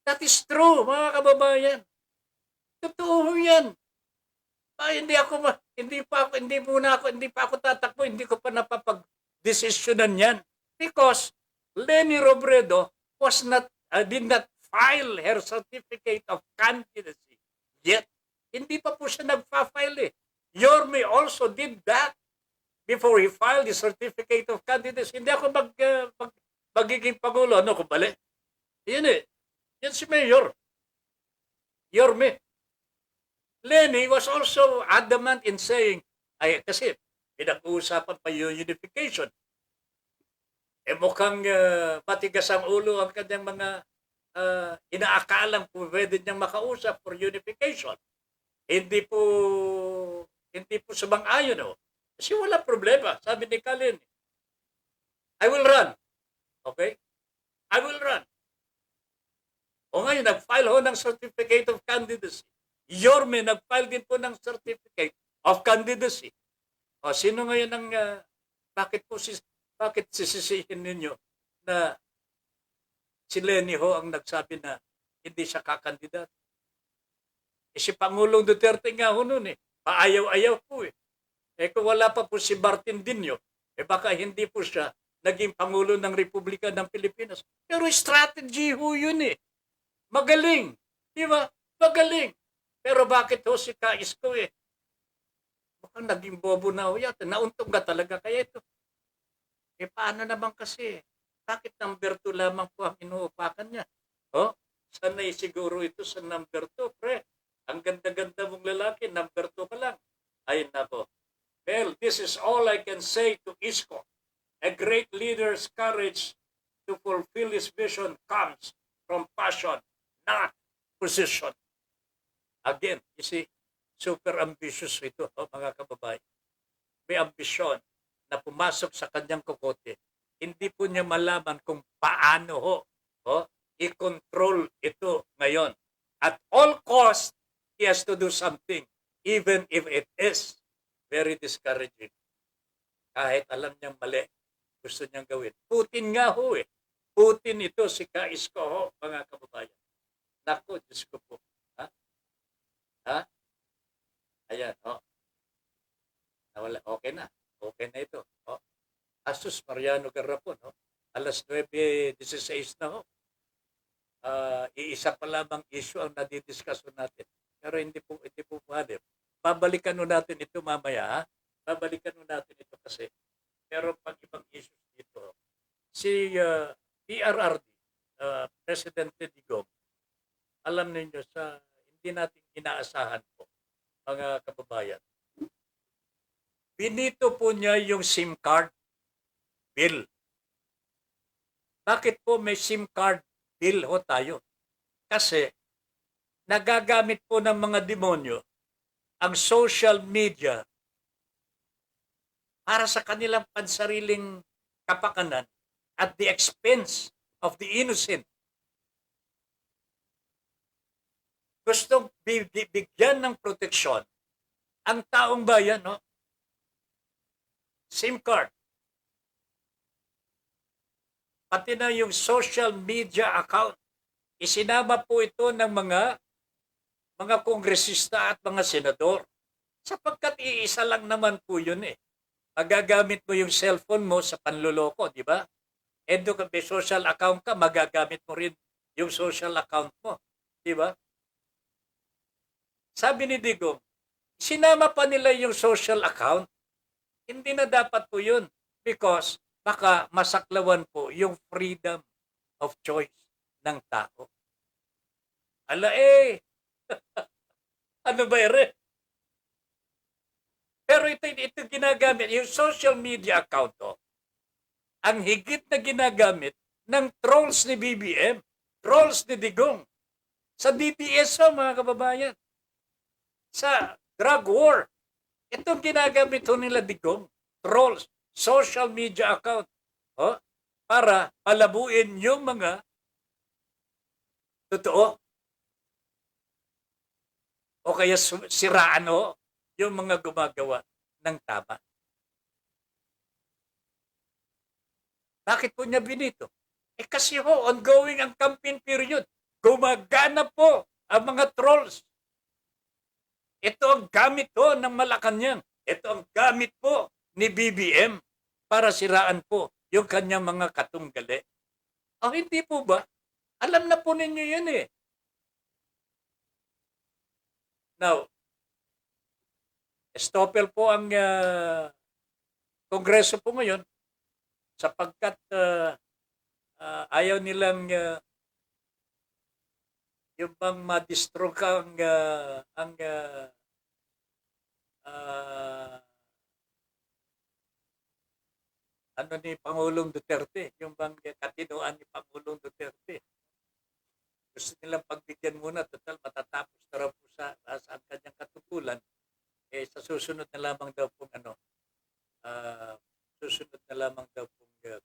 Speaker 1: That is true, mga kababayan. Totoo yan. Hindi pa ako tatakbo, hindi ko pa napapag-desisyonan yan. Because Leni Robredo did not file her certificate of candidacy yet. Hindi pa po siya nagpa-file Yorme also did that before he filed the certificate of candidacy. Hindi ako magiging Pangulo. Ano kung bali? Yan Yan si Mayor. Yorme. Leni was also adamant in saying, kasi pinag-uusapan pa yung unification. Mukhang matigas ang ulo ang kanyang mga inaakalang pwede niyang makausap for unification. Hindi po sumang-ayon Kasi wala problema. Sabi ni Kalin, I will run. Okay? I will run. O ngayon, nag-file ng certificate of candidacy. Yorme, nag-file din po ng certificate of candidacy. O sino ngayon ang, bakit sisisihin ninyo na si Leni ang nagsabi na hindi siya kakandidato? Si Pangulong Duterte nga noon paayaw-ayaw po kung wala pa po si Martin Dinyo, baka hindi po siya naging Pangulo ng Republika ng Pilipinas. Pero strategy yun Magaling. Di ba? Magaling. Pero bakit si Isko mukhang naging bobo na yata. Nauntog ka talaga kaya ito. Paano naman kasi? Bakit number 2 lamang po ang inuupakan niya? Sanay siguro ito sa number 2, pre. Ang ganda-ganda mong lalaki, number 2 ka lang. Ay nako, this is all I can say to Isko. A great leader's courage to fulfill his vision comes from passion, not position. Again, you see, super ambitious ito, mga kababayan. May ambisyon na pumasok sa kanyang kokote. Hindi po niya malaman kung paano i-control ito ngayon. At all cost, he has to do something, even if it is very discouraging. Kahit alam niyang mali, gusto niyang gawin. Putin nga ho eh. Putin ito, si Kaisko ho, mga kababayan. Naku, Diyos ko po. Ha? Ayan, nawala. Okay na. Okay na ito. Asus Mariano Garrapon, alas 9:16 na ho. Iisa pa lamang issue ang nadidiscuss natin. Pero hindi po pwede. Babalikan natin ito mamaya, ha? Babalikan natin ito kasi pero pag ibang issues dito. Si PRRD, Presidente Digong, alam ninyo sa hindi natin inaasahan po, mga kababayan. Binito po niya yung SIM card bill. Bakit po may SIM card bill ho tayo? Kasi nagagamit po ng mga demonyo ang social media para sa kanilang pansariling kapakanan at the expense of the innocent. Gustong bigyan ng proteksyon ang taong bayan, SIM card. Pati na yung social media account. Isinama po ito ng mga kongresista at mga senador. Sapagkat iisa lang naman po yun eh. Magagamit mo yung cellphone mo sa panloloko, di ba? And kung may social account ka, magagamit mo rin yung social account mo. Di ba? Sabi ni Digong, sinama pa nila yung social account. Hindi na dapat po yun because baka masaklawan po yung freedom of choice ng tao. Ala ano ba ere? Pero ito ginagamit, yung social media account ang higit na ginagamit ng trolls ni BBM, trolls ni Digong, sa DPS mga kababayan, sa drug war. Itong ginagamit nila Digong, trolls, social media account, para palabuin yung mga totoo. O kaya siraan yung mga gumagawa ng tama. Bakit po niya binito? Kasi ongoing ang campaign period. Gumagana po ang mga trolls. Ito ang gamit ng Malacanang. Ito ang gamit po ni BBM para siraan po yung kanyang mga katunggali. Hindi po ba? Alam na po ninyo yan eh. Now, estopel po ang Kongreso po ngayon sapagkat ayaw nilang yung bang ma-destroy ang ano ni Pangulong Duterte, yung bang katinuan ni Pangulong Duterte. Gusto nilang pagbigyan muna, total matatapos na raw po sa ang kanyang katutulan, sa susunod na lamang daw pong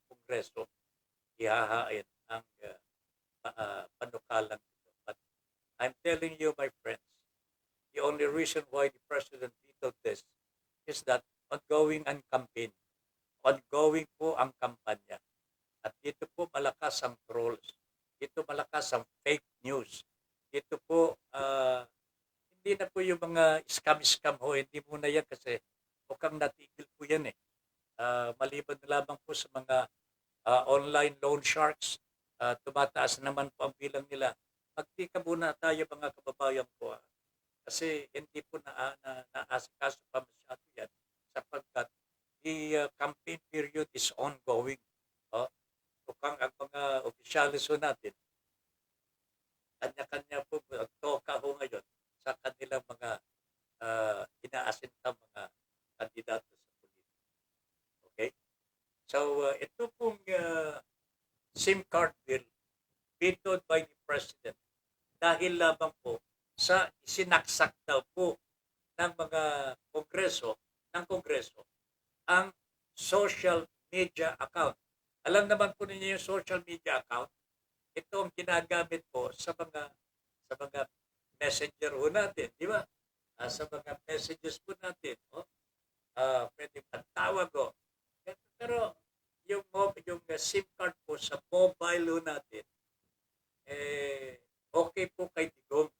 Speaker 1: Kongreso, ihahain ang panukalang ito. But I'm telling you, my friends, the only reason why the President vetoed this is that ongoing ang campaign. Ongoing po ang kampanya. At dito po malakas ang trolls. Dito malakas ang fake news. Dito po, hindi na po yung mga scam hindi mo na yan kasi mukhang natigil po yan eh. Maliban na lamang po sa mga online loan sharks, tumataas naman po ang bilang nila. Magtika muna tayo mga kababayan ko kasi hindi po naasikaso pa masyado yan sapagkat the campaign period is ongoing. Mukhang ang mga opisyalis natin, kanya-kanya po nagtoka ngayon sa kanilang mga inaasinta mga kandidato sa politika. SIM card bill vetoed by the President dahil lamang po sa sinaksak daw po ng mga Kongreso ang social media account. Alam naman po ninyo yung social media account, ito ang ginagamit po sa mga messenger ho natin, di ba? Sa mga messages po natin, pwede pantawag ho. Pero yung SIM card po sa mobile ho natin, okay po kay Digong.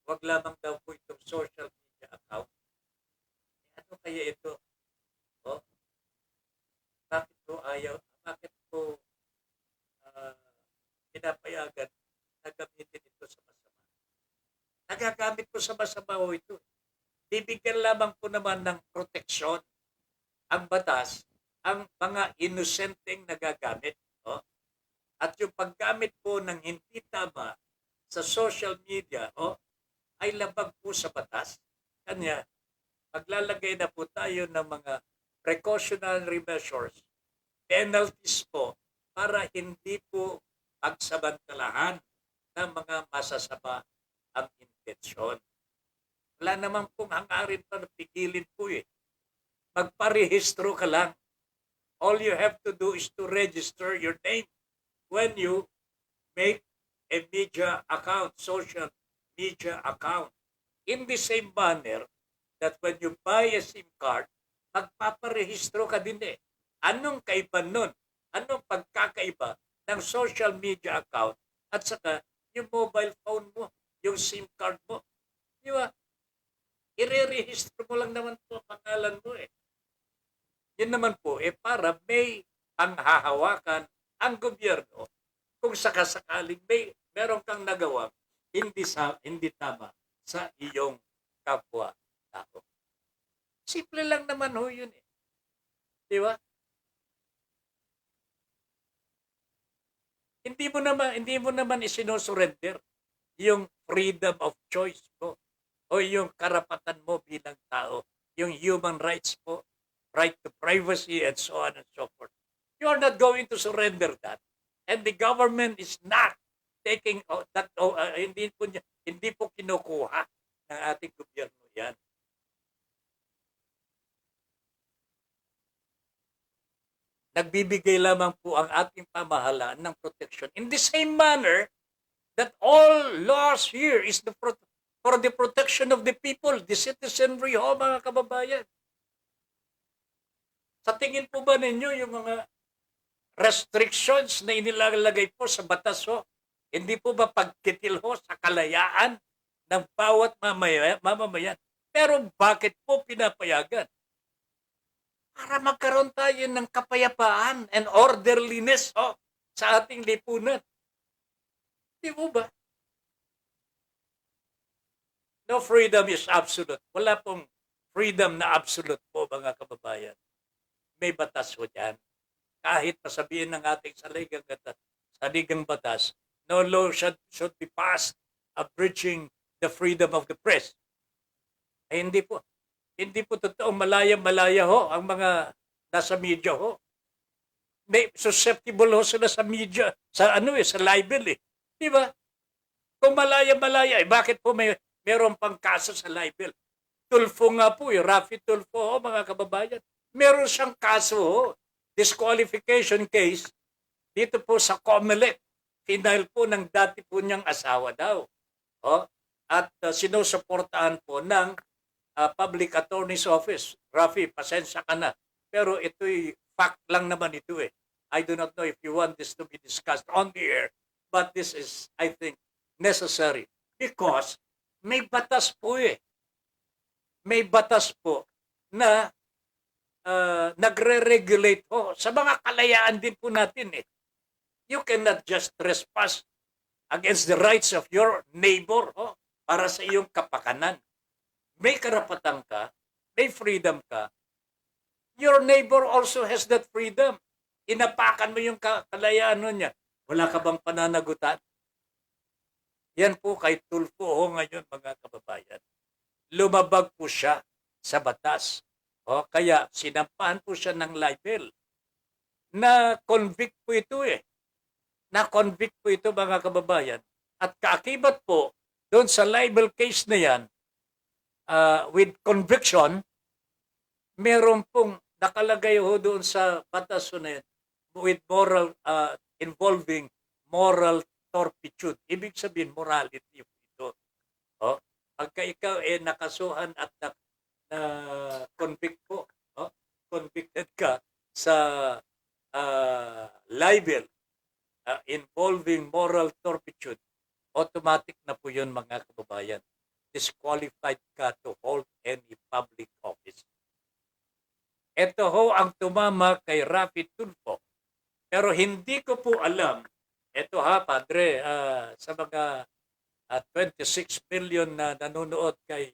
Speaker 1: Wag lamang daw po itong social media account. Ano kaya ito? Oh, bakit po ayaw? Bakit po pinapayagan na gamitin ito sa masama? Nagagamit po sa masama ho ito. Bibigyan lamang po naman ng proteksyon ang batas ang mga inosenteng nagagamit. At yung paggamit po ng hindi tama sa social media ay labag po sa batas. Kanya, maglalagay na po tayo ng mga precautionary measures, penalties po para hindi po pagsabantalahan ng mga masasama ang intensyon. Wala naman pong hangarin pa na pigilin po eh. Magparehistro ka lang. All you have to do is to register your name when you make a media account, social media account. In the same manner that when you buy a SIM card, magpaparehistro ka din eh. Anong kaiba nun? Anong pagkakaiba ng social media account at saka yung mobile phone mo, yung SIM card mo? Di ba? I-re-register mo lang naman po ang pangalan mo eh. Yun naman po para may panghahawakan ang gobyerno kung sakasakaling meron kang nagawang hindi tama sa iyong kapwa-tao. Simple lang naman ho yun eh. Di ba? Hindi mo naman isinusurrender yung freedom of choice mo o yung karapatan mo bilang tao, yung human rights mo, right to privacy and so on and so forth. You are not going to surrender that. And the government is not taking that, hindi po kinukuha ng ating gobyerno yan. Nagbibigay lamang po ang ating pamahalaan ng protection. In the same manner that all laws here is for the protection of the people, the citizenry ho, mga kababayan. Sa tingin po ba ninyo yung mga restrictions na inilalagay po sa batas ho, hindi po ba pagkitil ho sa kalayaan ng bawat mamamayan? Pero bakit po pinapayagan? Para magkaroon tayo ng kapayapaan and orderliness sa ating lipunan. Di po ba? No freedom is absolute. Wala pong freedom na absolute po, mga kababayan. May batas ho dyan. Kahit masabihin ng ating saligang batas, no law should be passed abridging the freedom of the press. Ay hindi po. Hindi po totoong malaya ho ang mga nasa media ho. May susceptible ho sila sa media, sa libel eh. Di ba? Kung malaya, bakit po meron pang kaso sa libel? Tulfo nga po, Rafi Tulfo ho, mga kababayan. Meron siyang kaso ho, disqualification case, dito po sa COMELEC. Final po ng dati po niyang asawa daw. At sinusuportahan po ng Public Attorney's Office. Rafi, pasensya ka na. Pero ito'y fact lang naman ito eh. I do not know if you want this to be discussed on the air, but this is, I think, necessary. Because may batas po eh. May batas po na nagre-regulate po sa mga kalayaan din po natin eh. You cannot just trespass against the rights of your neighbor para sa iyong kapakanan. May karapatan ka, may freedom ka. Your neighbor also has that freedom. Inapakan mo yung kalayaan niya. Wala ka bang pananagutan? Yan po kay Tulfo ngayon, mga kababayan. Lumabag po siya sa batas. Kaya sinampahan po siya ng libel. Na convict po ito eh. na-convict po ito mga kababayan. At kaakibat po, doon sa libel case na yan, with conviction, meron pong nakalagay ho doon sa batas na yan, with moral, involving moral turpitude. Ibig sabihin, morality po ito. Oh, pagka ikaw nakasuhan at na convict po, convicted ka sa libel involving moral turpitude, automatic na po yun mga kababayan. Disqualified ka to hold any public office. Ito ho ang tumama kay Rafi Tulfo. Pero hindi ko po alam, ito ha, Padre, sa mga 26 million na nanonood kay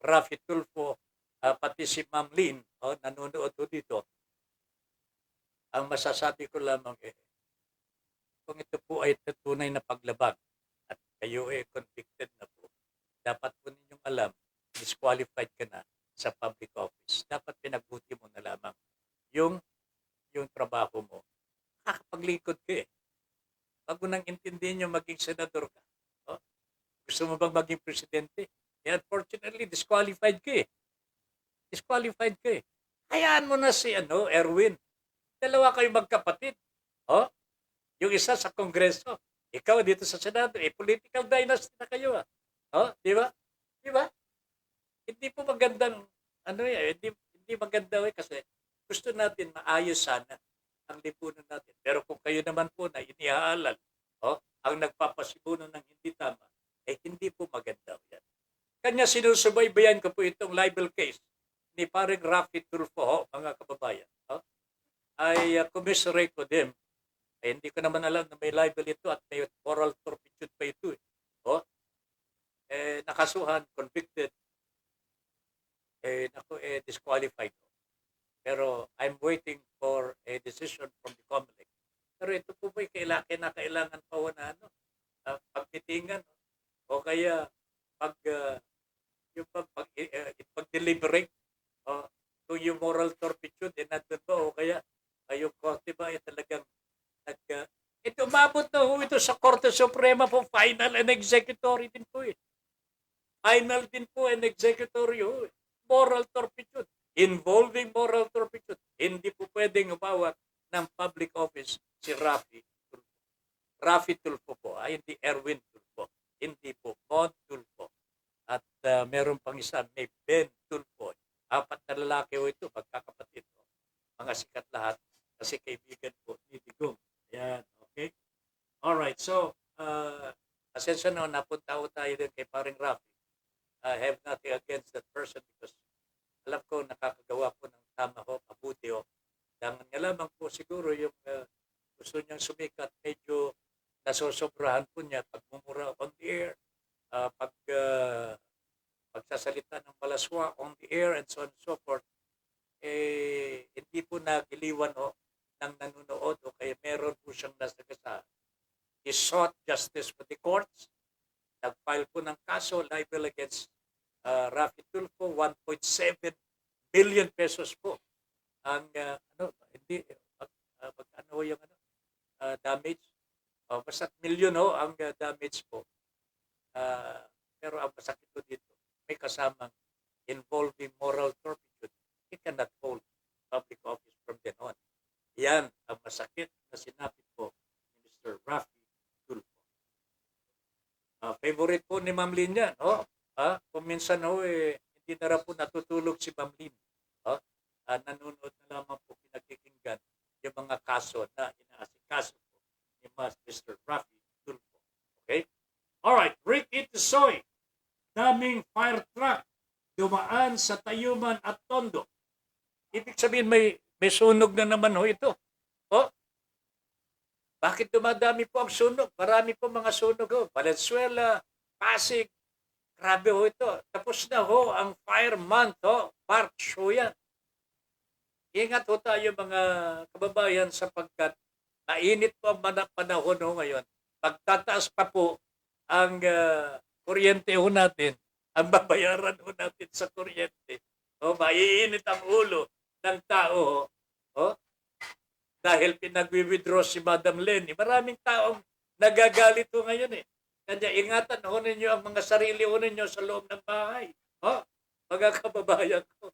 Speaker 1: Rafi Tulfo, pati si Ma'am Lynn, nanonood po dito. Ang masasabi ko lamang kung ito po ay tunay na paglabag at kayo convicted na po, dapat po ninyong alam, disqualified ka na sa public office. Dapat pinagbuti mo na lamang yung trabaho mo. Kakapaglingkod ka Pag mo nang intindihin yung maging senador ka. Gusto mo bang maging presidente? Unfortunately, disqualified ka Disqualified ka Hayaan mo na si Erwin. Dalawa kayo magkapatid. Yung isa sa Kongreso. Ikaw dito sa Senado. Political dynasty na kayo. Di ba? Di ba? Hindi po magandang, hindi maganda kasi gusto natin maayos sana ang lipunan natin. Pero kung kayo naman po na iniaalal, ang nagpapasimuno ng hindi tama, hindi po maganda yan. Kanya sinusubaybayan ko po itong libel case ni paring Rafi Tulfo, mga kababayan. I commiserate with him. Hindi ko naman alam na may libel ito at may moral turpitude pa ito. Nakasuhan, convicted, disqualified. Pero I'm waiting for a decision from the COMELEC. Pero ito po ba'y kailangan pa na pagtitingan o kaya pag-deliberate kung yung moral turpitude nandun ba o kaya yung korte ba talagang ito umabot na ito sa Korte Suprema po, final and executory din po Final din po and executory moral turpitude. Involving moral turpitude. Hindi po pwedeng umawat ng public office si Rafi Tulfo. Rafi Tulfo po, hindi Erwin Tulfo. Hindi po, Mon Tulfo. At meron pang isa, may Ben Tulfo. 4 na lalaki ito, magkakapatid. Mga sikat lahat kasi kaibigan po ni Digong. Ayan, okay? Alright, so, asensya na, napunta ko tayo din kay paring Rafi. I have nothing against that person because alam ko nakakagawa po ng tama mabuti Dangan nga lamang po siguro yung gusto niyang sumikat, medyo nasosobrahan po niya pagmumura on the air, pagsasalita ng malaswa on the air and so on and so forth, hindi po nagiliwan ng nanonood o kaya meron po siyang nasagasaan. He sought justice with the courts, nag-file po ng kaso, libel against Rafi Tulfo, 1.7 billion pesos po ang magkano yung damage, basta milyon ang damage po, pero ang masakit po dito may kasamang involving moral turpitude. He cannot hold public office from then on. Yan ang masakit na sinapit po ni Mr. Rafi Tulfo. Favorite po ni Ma'am Lynn yan. Kung minsan hindi na rin po natutulog si Ma'am Lynn. Nanonood na lamang po pinagkikinggan yung mga kaso na inaasikaso po ni Mr. Rafi Tulfo. Okay? Alright, Rick Itisoy. Daming fire truck dumaan sa Tayuman at Tondo. Ibig sabihin may sunog na naman ito. Bakit dumadami po ang sunog? Marami po mga sunog Valenzuela, Pasig, grabe ito. Tapos na ang fire month March yan. Ingat tayo mga kababayan sapagkat mainit po ang panahon ngayon. Pagtataas pa po ang kuryente natin, ang babayaran natin sa kuryente. Maiinit ang ulo ng tao. dahil pinag-withdraw si Madam Lenny. Maraming taong nagagalit ho ngayon eh. Kanya ingatan ho ninyo ang mga sarili ho ninyo sa loob ng bahay. Mga kababayan ko.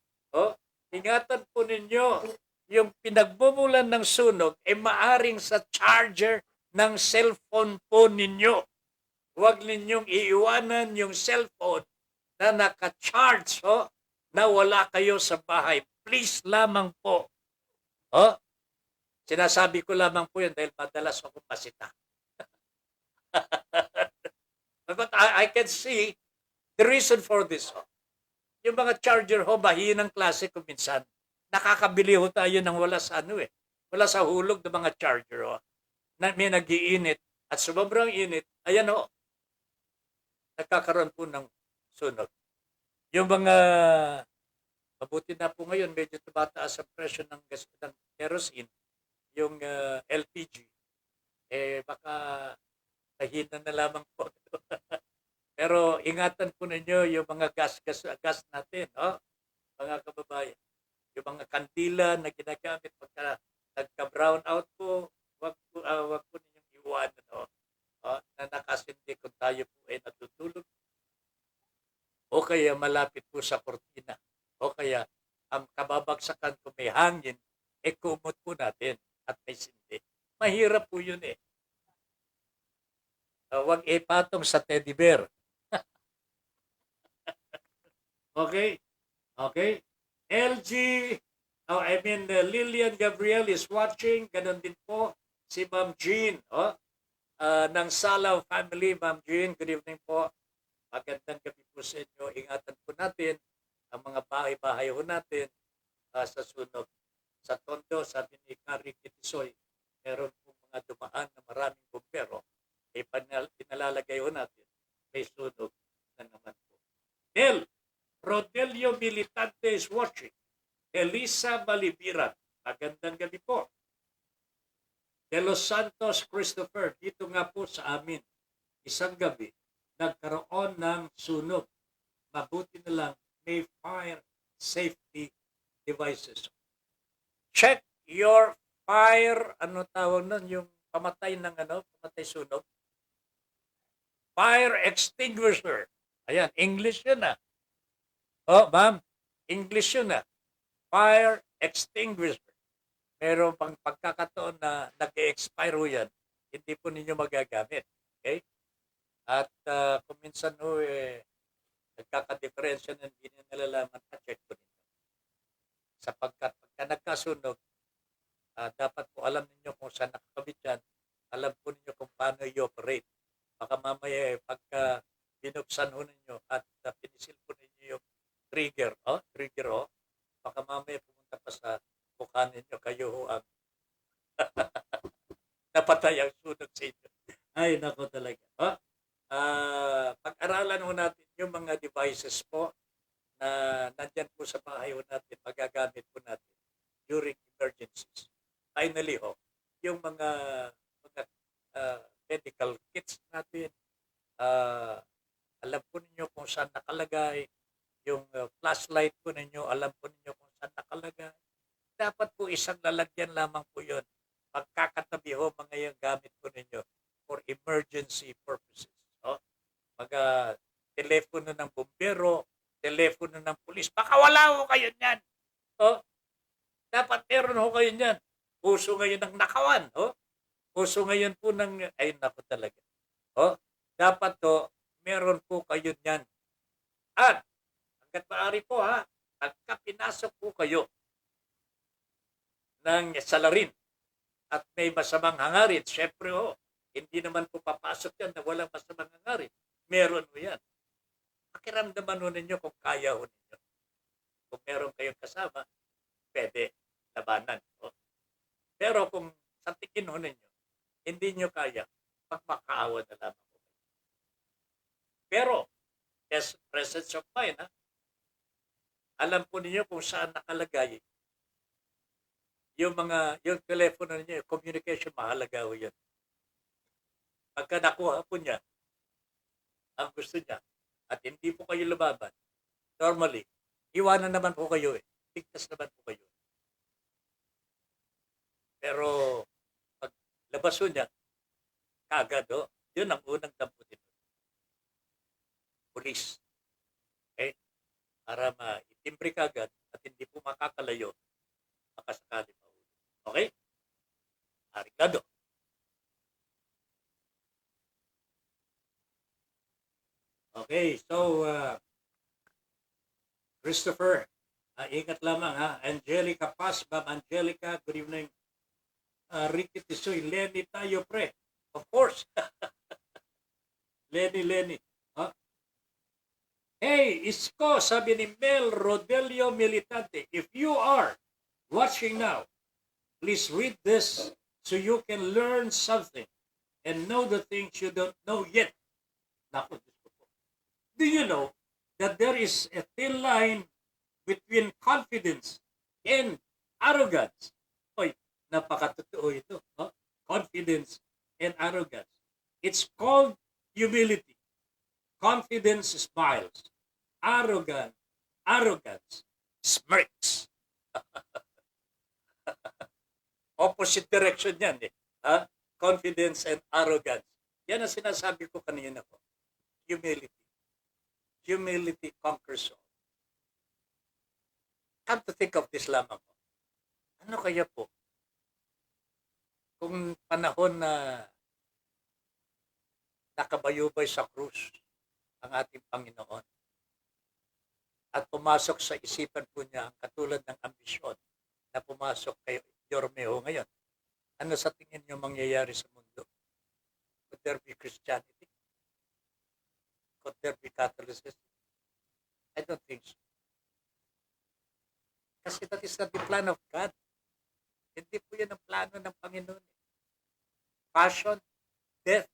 Speaker 1: Ingatan po ninyo yung pinagmumulan ng sunog ay maaring sa charger ng cellphone po ninyo. Huwag ninyong iiwanan yung cellphone na naka-charge na wala kayo sa bahay. Please lamang po. Sinasabi ko lamang po yun dahil madalas akong masita. But I can see the reason for this. Yung mga charger mahinang klase ko minsan. Nakakabili ho tayo ng wala sa wala sa hulog ng mga charger na may nag-iinit at sobrang init. Ayan nagkakaroon po ng sunog. Yung mga mabuti na po ngayon, medyo tumataas ang presyo ng gas ng kerosene, yung LPG, baka tahina na lamang po. Pero ingatan po ninyo yung mga gas natin, mga kababayan. Yung mga kandila na ginagamit pagka nagka-brown out po, wag po ninyong iwanan, na nakasindi kung tayo po ay natutulog. O kaya malapit po sa kortina. O kaya ang kababagsakan kung may hangin, kumot po natin at may sindi. Mahirap po yun eh. Huwag ipatong sa teddy bear. Okay? Okay? LG, Lillian Gabriel is watching. Ganon din po si Ma'am Jean. Ng Salaw family. Ma'am Jean, good evening po. Magandang gabi po sa inyo. Ingatan po natin ang mga bahay-bahay ho natin sa sunog. Sa Tondo, sabi ni Kari Kitisoy, meron po mga dumaan na maraming bumbero. Pinalalagay ho natin, may sunog na naman po. Rodelio Militante is watching. Elisa Malibiran, magandang gabi po. De Los Santos Christopher, dito nga po sa amin, isang gabi, nagkaroon ng sunog. Mabuti na lang may fire safety devices. Check your fire, ano tawag nun, yung pamatay ng pamatay sunog. Fire extinguisher. Ayan, English yun ma'am, English yun Fire extinguisher. Pero pang pagkakataon na nag-expire yan, hindi po ninyo magagamit. Okay? At kung minsan nagkaka-diferensya na hindi nyo nalalaman, check po ninyo. Sapagkat pagka nagkasunog, dapat po alam ninyo kung saan nakakabit yan, alam po ninyo kung paano i-operate. Baka mamaya pagka binuksan ho ninyo at pinisil po ninyo yung trigger, baka mamaya pumunta pa sa mukha ninyo, kayo ho ang napatay ang sunog sa inyo. Ay, nako talaga. Pag-aralan ho natin yung mga devices po na nandyan po sa bahay ho natin, magagamit po natin during emergencies. Finally yung mga medical kits natin, alam po ninyo kung saan nakalagay, yung flashlight po ninyo, alam po ninyo kung saan nakalagay. Dapat po isang lalagyan lamang po yun. Pagkakatabi mga yung gamit po ninyo for emergency purposes. Mga telepono ng bumbero, telepono ng pulis. Baka wala ho kayo niyan. Dapat meron ho kayo niyan. Puso ngayon ng nakawan. Puso ngayon po ng, ay naku talaga. Dapat meron po kayo niyan. At, hanggat maaari po pagka pinasok po kayo ng salarin at may masamang hangarin, syempre hindi naman po papasok yan na walang masamang hangarin. Meron ho yan. Pakiramdaman ho ninyo kung kaya ho ninyo. Kung meron kayong kasama, pwede labanan. Pero kung sa tingin ho ninyo, hindi nyo kaya, magmakaawa na lamang ho. Pero, yes, presence of mind, alam po ninyo kung saan nakalagay yung telepono niyo, communication, mahalaga ho yan. Pagka nakuha po niya ang gusto niya at hindi po kayo lumaban, normally, iwanan naman po kayo Ligtas naman po kayo. Pero pag labas ho niya, kaagad ho, yun ang unang damputin. Pulis. Okay? Para maitimbre kaagad at hindi po makakalayo makasakali mahuli. Okay? Arigado. Okay, so Christopher, ingat lamang ha. Angelica Paz, Ma'am Angelica, good evening. Ricky Tisoy, Lenny tayo pre. Of course. Lenny. Huh? Hey, Isko, sabi ni Mel Rodelio Militante, if you are watching now, please read this so you can learn something and know the things you don't know yet. Naku, Diyos ko po. Do you know that there is a thin line between confidence and arrogance? Oy, napakatotoo ito. Huh? Confidence and arrogance. It's called humility. Confidence smiles. Arrogance smirks. Opposite direction yan eh. Ha? Confidence and arrogance. Yan ang sinasabi ko kanina ko. Humility. Humility conquers all. Come to think of this lamang ko. Ano kaya po? Kung panahon na nakabayubay sa krus ang ating Panginoon at pumasok sa isipan po niya ang katulad ng ambisyon na pumasok kay Yormeo ngayon. Ano sa tingin niyo mangyayari sa mundo? Could there be Christianity? Could there be Catholicism? I don't think so. Kasi that is not the plan of God. Hindi po yan ang plano ng Panginoon. Passion, death,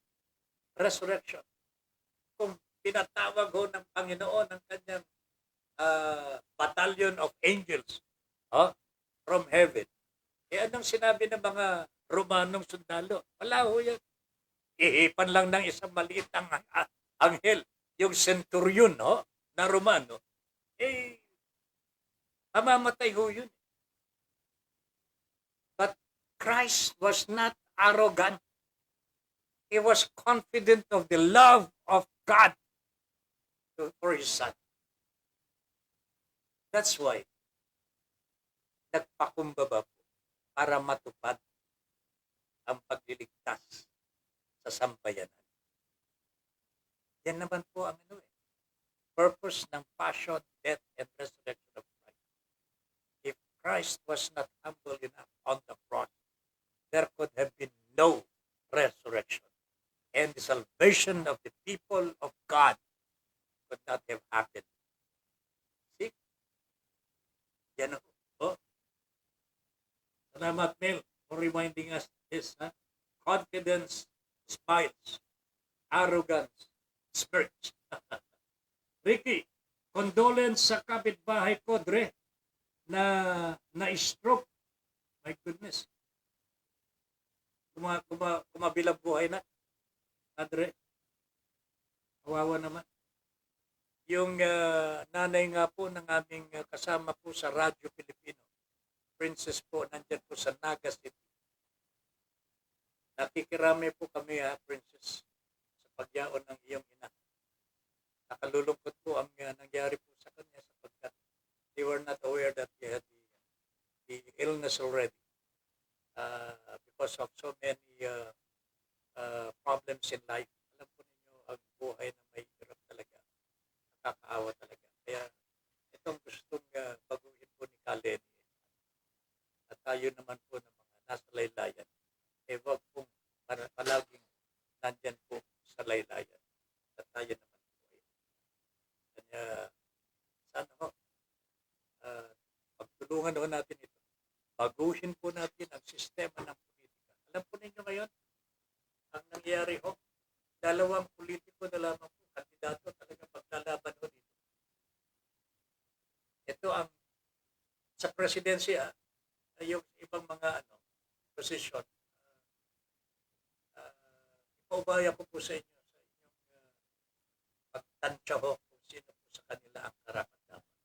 Speaker 1: resurrection. Kung pinatawag ho ng Panginoon ang kanyang battalion of angels from heaven, anong sinabi ng mga Romanong sundalo? Wala ho yan. Ihipan lang ng isang maliit ang anghel, yung centurion na Romano, mamamatay ho yun. But Christ was not arrogant. He was confident of the love of God for His Son. That's why nagpakumbaba po para matupad ang pagliligtas sa sambayanan. Yan naman po ang purpose ng passion, death, and resurrection of Christ. If Christ was not humble enough on the cross, there could have been no resurrection. And the salvation of the people of God could not have happened. See? Yan o. Salamat, Mel, for reminding us this. Confidence smiles. Arrogance smirks. Ricky, condolence sa kapitbahay ko, Dre, na-stroke. My goodness. Kumabilang buhay na. Dre. Kawawa naman. Yung nanay nga po ng aming kasama po sa Radyo Pilipino, Princess po, nandyan po sa Naga City. Nakikirami po kami Princess, sa pagyaon ng iyong ina. Nakalulungkot po ang nangyari po sa kanya sapagkat they were not aware that he had the illness already because of so many problems in life. Alam po ninyo, ang buhay na may hirap talaga. Nakakaawa talaga. Kaya itong gustong baguhin po ni Kalen at tayo naman po ng mga nasa laylayan, wag pong palaging nandyan po sa laylayan at tayo naman po. Kanya sana ho, pagtulungan ho natin ito. Baguhin po natin ang sistema ng politika. Alam po ninyo ngayon, ang nangyari ho, dalawang politiko na lamang po, kandidato talaga paglalaban ho dito. Ito ang sa presidency yung ibang mga posisyon. Ipaubaya ko po sa inyo sa inyong pagtansya ho kung sino po sa kanila ang karapat-dapat.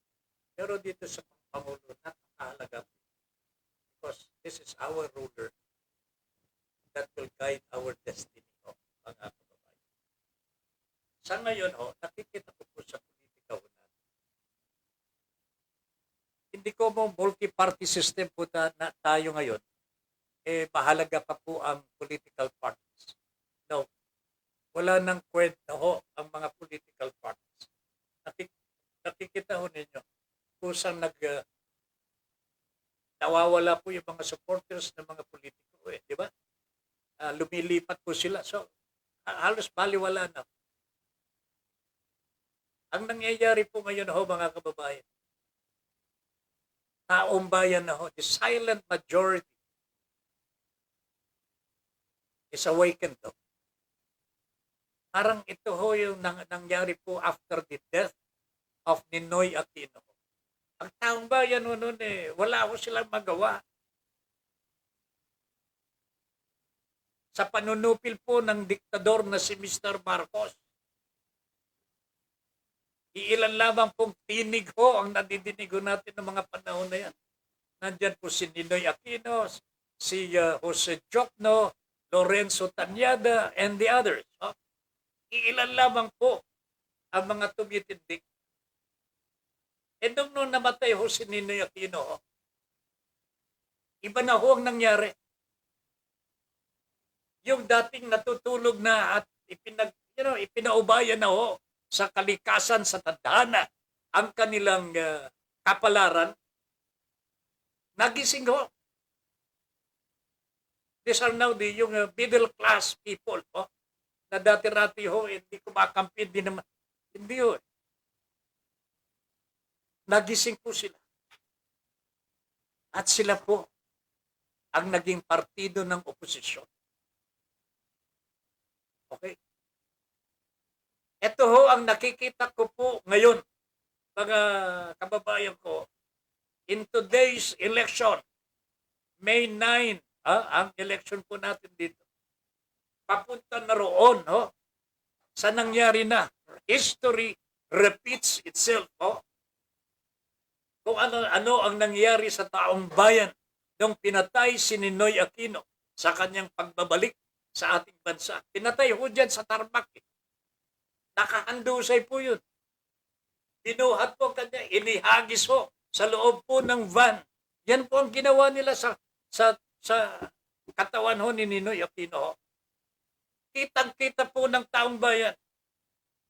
Speaker 1: Pero dito sa Pangulo, napakahalaga po. Because this this is our ruler that will guide our destiny, mga kababayan. Sa ngayon, nakikita ko po sa politika natin. Hindi ko mo multi-party system po na tayo ngayon, mahalaga pa po ang political parties. No, wala nang kwenta ang mga political parties. Nakikita ho ninyo, kusang nawawala po yung mga supporters ng mga politiko, di ba? Lumilipat po sila. So, halos baliwala na. Ang nangyayari po ngayon mga kababayan, taong bayan na the silent majority is awakened to. Parang ito yung nangyari po after the death of Ninoy Aquino. Ang taong bayan noon wala silang magawa. Sa panunupil po ng diktador na si Mr. Marcos, iilan lamang pong tinig ang nadidinig natin ng mga panahon na yan. Nandyan po si Ninoy Aquino, si Jose Jokno, Lorenzo Tanyada, and the others. Iilan lamang po ang mga tumitindig. E nung namatay si Ninoy Aquino, iba na ang nangyari. Yung dating natutulog na at ipinaubayan na sa kalikasan, sa tadhana, ang kanilang kapalaran, nagising These are now yung middle class people na dati-rati hindi kumakampi, hindi nagising po sila. At sila po ang naging partido ng oposisyon. Okay? Ito ang nakikita ko po ngayon, mga kababayan ko, in today's election, May 9, ang election po natin dito, papunta na roon, sa nangyari na. History repeats itself, kung ano ang nangyari sa taong bayan nung pinatay si Ninoy Aquino sa kanyang pagbabalik sa ating bansa. Pinatay dyan sa Tarmac. Nakahandusay po yun. Binuhat po kanya, inihagis sa loob po ng van. Yan po ang ginawa nila sa katawan ni Ninoy Aquino. Kitang-kita po ng taong bayan.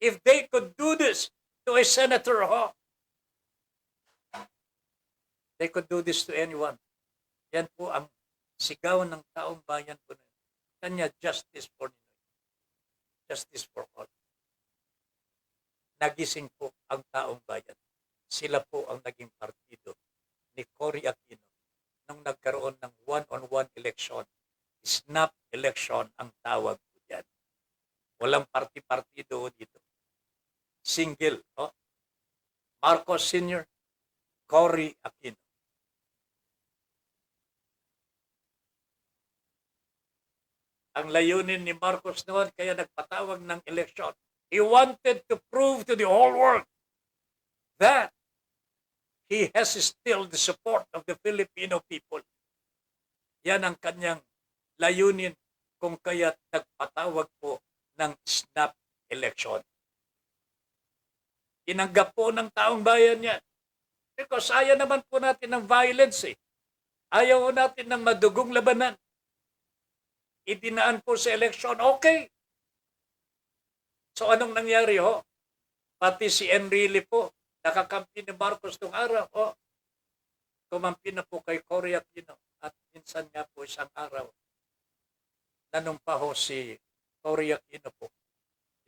Speaker 1: If they could do this to a senator, they could do this to anyone. Yan po ang sigaw ng taong bayan po. Kanya, justice for Ninoy. Justice for all. Nagising po ang taong bayan. Sila po ang naging partido ni Cory Aquino nung nagkaroon ng one-on-one election. Snap election ang tawag po dyan. Walang party-partido dito. Single. Marcos Sr., Cory Aquino. Ang layunin ni Marcos noon kaya nagpatawag ng eleksyon. He wanted to prove to the whole world that he has still the support of the Filipino people. Yan ang kanyang layunin kung kaya nagpatawag po ng snap election. Tinanggap po ng taong bayan yan. Because ayaw naman po natin ng violence. Ayaw natin ng madugong labanan. Idinaan po sa election, okay. So anong nangyari Pati si Enrile po, nakakampi ni Marcos nung araw, kumampi na po kay Cory Aquino. At minsan nga po isang araw, nanumpa si Cory Aquino po.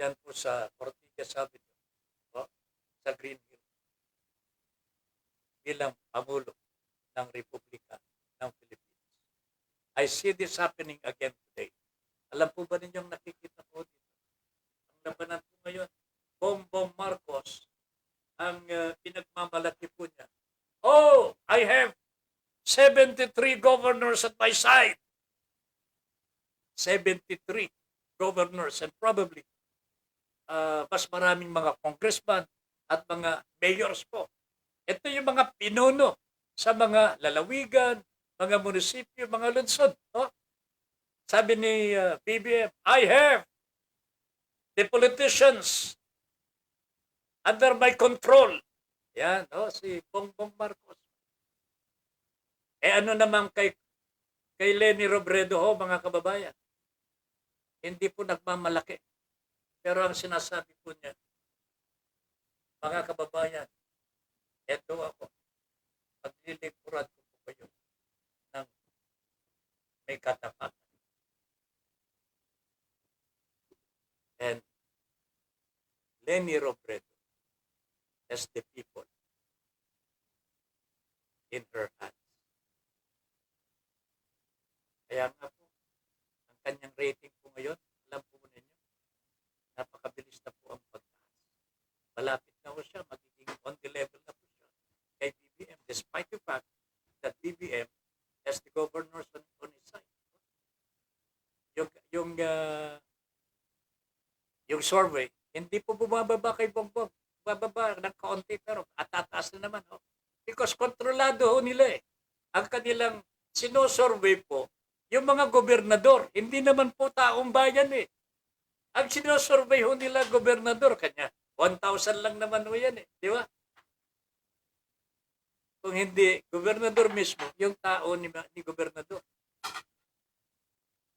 Speaker 1: Yan po sa Ortigas Avenue, sa Green Hill. Bilang Pangulo ng Republika ng Philippines. I see this happening again today. Alam po ba ninyong nakikita po dito? Ang labanan po ngayon, Bongbong Marcos, ang pinagmamalaki po niya. Oh, I have 73 governors at my side. 73 governors and probably mas maraming mga congressman at mga mayors po. Ito yung mga pinuno sa mga lalawigan, mga munisipyo, mga lungsod. Oh. Sabi ni BBM, I have the politicians under my control. Yan, si Bongbong Marcos. Ano naman kay Leni Robredo, mga kababayan? Hindi po nagmamalaki. Pero ang sinasabi po niya, mga kababayan, eto ako, paglilingkuran ko po kayo ng may katapatan. And Leni Robredo has the people in her hands. Kaya nga po, ang kanyang rating po ngayon, alam po ninyo, napakabilis na po ang pagtaas. Malapit na po siya, magiging on the level na po siya kay BBM, despite the fact that BBM has the governors on his side. Yung survey, hindi po bumababa kay Bongbong. Bumababa ng kaunti pero atataas na naman. Because kontrolado ho nila eh. Ang kanilang sinosurvey po, yung mga gobernador, hindi naman po taong bayan eh. Ang sinosurvey ho nila gobernador, kanya 1,000 lang naman ho yan eh. Di ba? Kung hindi, gobernador mismo, yung tao ni gobernador.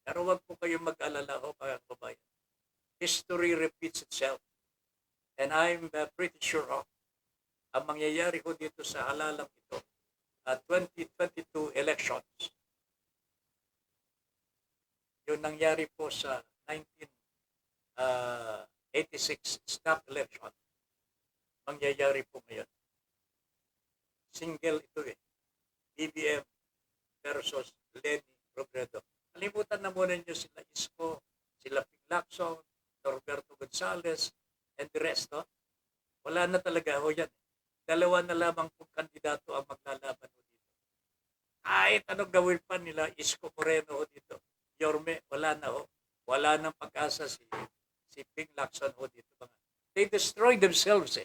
Speaker 1: Pero wag po kayong mag-alala ho, mga kababayan. History repeats itself. And I'm pretty sure ang mangyayari ko dito sa halalang ito, 2022 elections, yung nangyari po sa 1986 snap election, mangyayari po ngayon. Single ito eh. BBM versus Leni Robredo. Kalimutan na muna nyo sila Isko, sila Ping Lacson, Norberto Gonzales, and the rest. Wala na talaga ho yan. Dalawa na lamang pong kandidato ang maglalaban ho dito. Kahit anong gawin pa nila, Isko Moreno ho dito. Yorme, wala na ho. Wala nang pag-asa si Ping Lacson ho dito. They destroy themselves eh.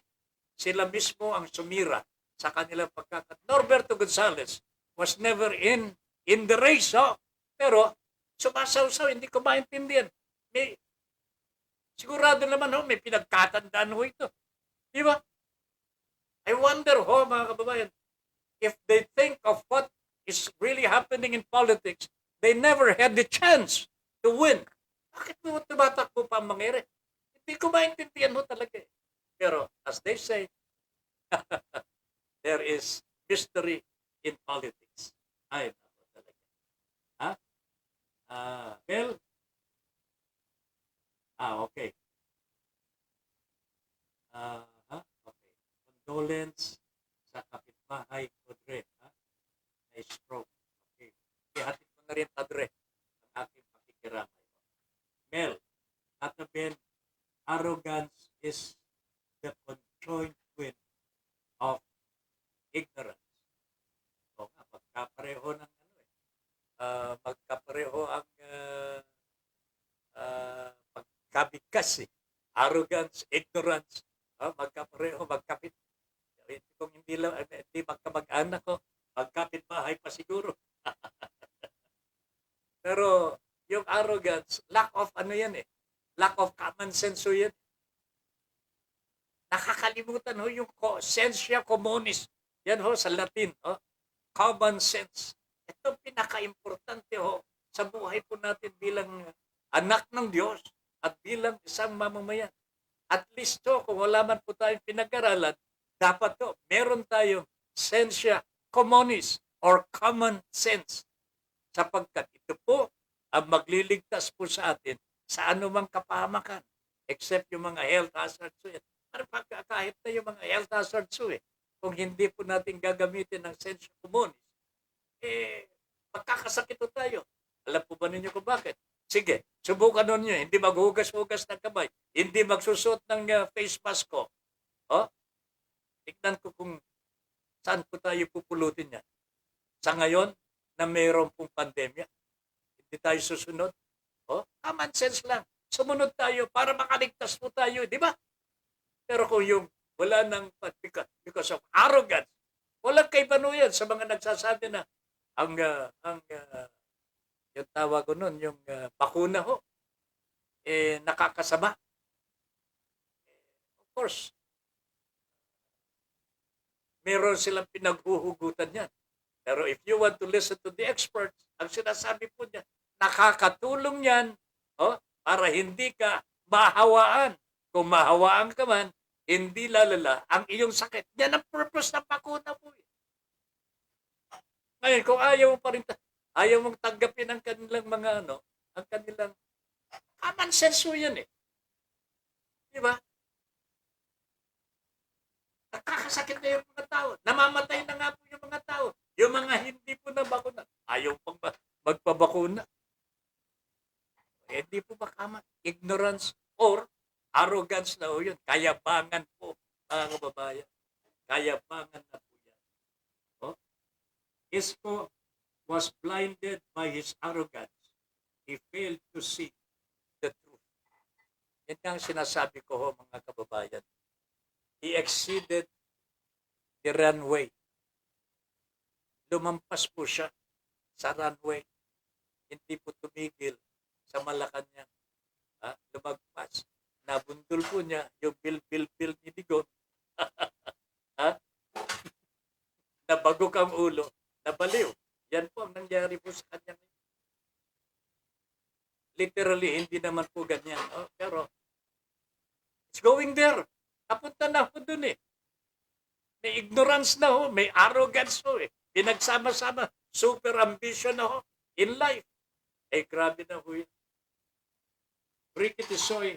Speaker 1: Sila mismo ang sumira sa kanilang pagkakat. Norberto Gonzales was never in the race. Pero sumasaw-saw, hindi ko maintindihan. Sigurado naman may pinagkatandaan ho ito. Di ba? I wonder mga kababayan, if they think of what is really happening in politics, they never had the chance to win. Bakit mo tumatakbo pa ang mangyari? Hindi ko maintindihan ho talaga eh. Pero as they say, there is mystery in politics. Ay, naku talaga. Ha? Well, okay. Okay. Condolence sa kapitbahay ko, Dre. Ay stroke. Okay. Ihatid ko na rin, Padre, ang aking pakikiramay. Mel, Tatabin, arrogance is the conjoined twin of ignorance. O nga, magkapareho ng magkapareho ang pagkabigkas eh. Arrogance, ignorance, magkapareho, magkapit. Kung hindi magkamag-anak ko, magkapit bahay pa siguro. Pero yung arrogance, lack of yan eh. Lack of common sense yan. Nakakalimutan yung sensia communis. Yan sa Latin, common sense. Ito pinaka-importante sa buhay po natin bilang anak ng Diyos at bilang isang mamamayan. At least kung wala man po tayong pinag-aralan, dapat meron tayong sensia communis or common sense. Sapagkat ito po ang magliligtas po sa atin sa anumang kapahamakan except yung mga health hazards. Kahit na yung mga health hazards kung hindi po natin gagamitin ng sensia communis, magkakasakit tayo. Alam po ba ninyo kung bakit? Sige, subukan ninyo. Hindi maghugas-hugas ng kamay. Hindi magsusot ng face mask ko. Tignan ko kung saan po tayo pupulutin yan. Sa ngayon, na mayroon pong pandemya, hindi tayo susunod. Common sense lang. Sumunod tayo para makaligtas po tayo. Di ba? Pero kung yung wala nang because of arrogance, walang kaibano yan sa mga nagsasabi na yung tawag ko nun, yung bakuna ho, nakakasama. Of course, meron silang pinaghuhugutan yan. Pero if you want to listen to the experts, ang sinasabi po niya, nakakatulong yan para hindi ka mahawaan. Kung mahawaan ka man, hindi lalala ang iyong sakit. Yan ang purpose ng bakuna po. Ngayon, kung ayaw mo pa rin, ayaw mong tanggapin ang kanilang mga ang kanilang common sense mo yan eh. Di ba? Nakakasakit na yung mga tao. Namamatay na nga po yung mga tao. Yung mga hindi po na bakuna, ayaw pang magpabakuna. Hindi po ba kama? Ignorance or arrogance na po yun. Kayabangan po, mga kababayan. Kayabangan na po yan. Isko was blinded by his arrogance. He failed to see the truth. Yan ang sinasabi ko ho, mga kababayan. He exceeded the runway. Lumampas po siya sa runway. Hindi po tumigil sa Malacanang. Lumagpas. Nabundol po niya yung bil ni Digong. Nabagok ang ulo. Nabaliw. Yan po ang nangyari po sa kanya. Literally, hindi naman po ganyan. Pero, it's going there. Napunta na ho dun eh. May ignorance na ho, may arrogance ho eh. Pinagsama-sama, super ambition na ho in life. Grabe na ho yun. Ricky Tisoy,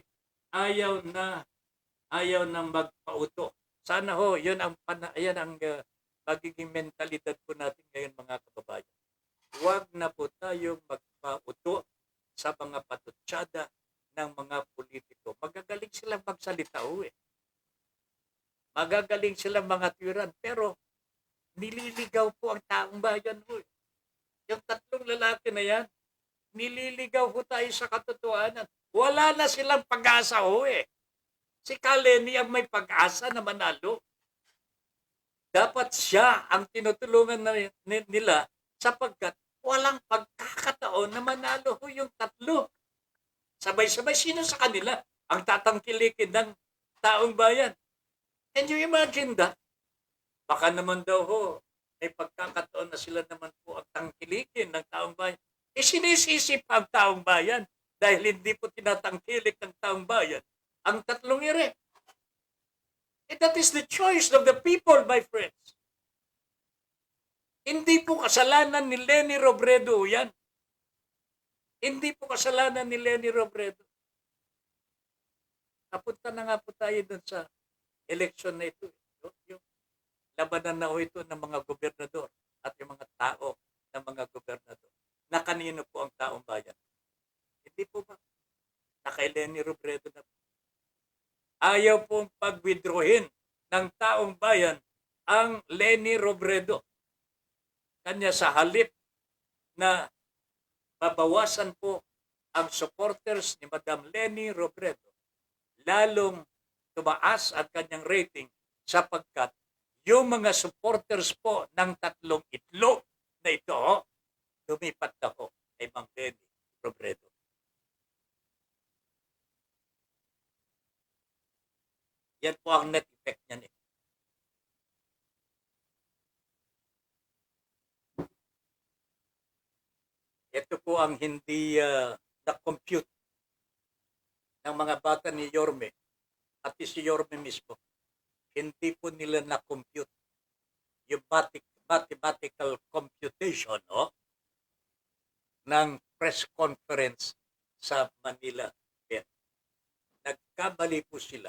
Speaker 1: ayaw na magpauto. Sana ho, yun ang magiging mentalidad po natin ngayon, mga kababayan. Huwag na po tayong magpauto sa mga patutsada ng mga politiko. Magagaling silang magsalita ho eh. Magagaling silang mga tiran, pero nililigaw po ang taong bayan ho. Yung tatlong lalaki na yan, nililigaw ho tayo sa katotohanan. Wala na silang pag-asa ho eh. Si Kaleni ang may pag-asa na manalo. Dapat siya ang tinutulungan nila sapagkat walang pagkakataon na manalo ho yung tatlo. Sabay-sabay, sino sa kanila ang tatangkilikin ng taong bayan? Can you imagine that? Baka naman daw ho, may pagkakataon na sila naman po ang tangkilikin ng taong bayan. Sinisisi pa ang taong bayan dahil hindi po tinatangkilik ng taong bayan ang tatlong ire. That is the choice of the people, my friends. Hindi po kasalanan ni Leni Robredo yan. Hindi po kasalanan ni Leni Robredo. Napunta na nga po tayo dun sa election na ito. Yung labanan na ito ng mga gobernador at yung mga tao ng mga gobernador. Na kanino po ang taong bayan? Hindi po ba? Kay Leni Robredo na po. Ayaw pong pag-withdrawin ng taong bayan ang Leni Robredo. Kanya sa halip na mabawasan po ang supporters ni Madam Leni Robredo, lalong tumaas ang kanyang rating sapagkat yung mga supporters po ng tatlong itlog na ito, lumipat na po kay Mang Leni Robredo. Yan po ang net effect niyan eh. Ito po ang hindi na-compute ng mga bata ni Yorme at si Yorme mismo. Hindi po nila na-compute yung mathematical computation ng press conference sa Manila. Nagkamali po sila.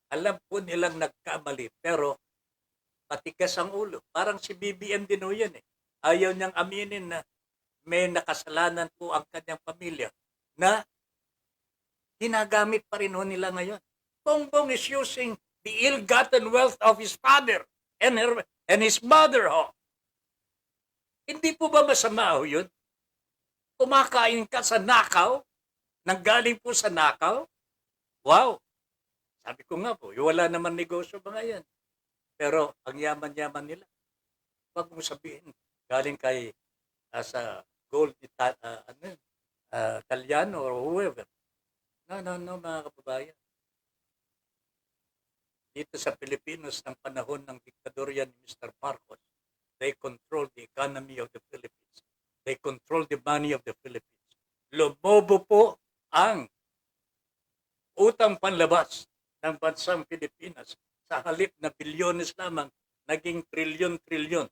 Speaker 1: Alam po nilang nagkamali, pero matigas ang ulo. Parang si BBM din o yan eh. Ayaw niyang aminin na may nakasalanan po ang kanyang pamilya na ginagamit pa rin ho nila ngayon. Bongbong is using the ill-gotten wealth of his father and his mother ho. Hindi po ba masama ho yun? Kumakain ka sa nakaw, nanggaling po sa nakaw? Wow! Sabi ko nga po, wala naman negosyo mga yan. Pero ang yaman-yaman nila. Huwag mong sabihin, galing kay sa gold Italiano or whoever. No, no, no, mga kababayan. Dito sa Pilipinos ng panahon ng diktadorya ni Mr. Marcos, they control the economy of the Philippines. They control the money of the Philippines. Lumobo po ang utang panlabas ng bansang Pilipinas sa halip na bilyones lamang, naging trilyon-trilyon.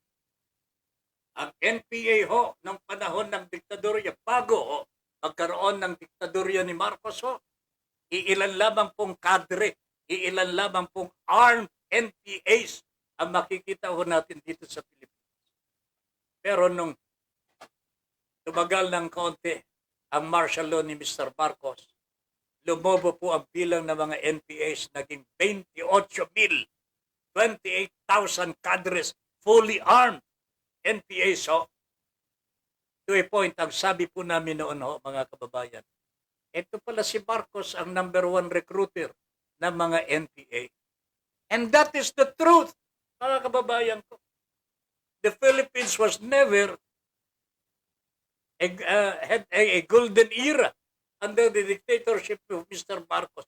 Speaker 1: Ang NPA ho, ng panahon ng diktadorya, bago ho, magkaroon ng diktadorya ni Marcos ho, iilan lamang pong kadre, iilan lamang pong armed NPAs ang makikita ho natin dito sa Pilipinas. Pero nung tumagal ng kaunti ang martial law ni Mr. Marcos, lumobo po ang bilang ng mga NPAs, naging 28,000, 28,000 cadres, fully armed NPAs ho. To a point, ang sabi po namin noon ho, mga kababayan, ito pala si Marcos ang number 1 recruiter ng mga NPA. And that is the truth, mga kababayan ko. The Philippines was never had a golden era under the dictatorship of Mr. Marcos.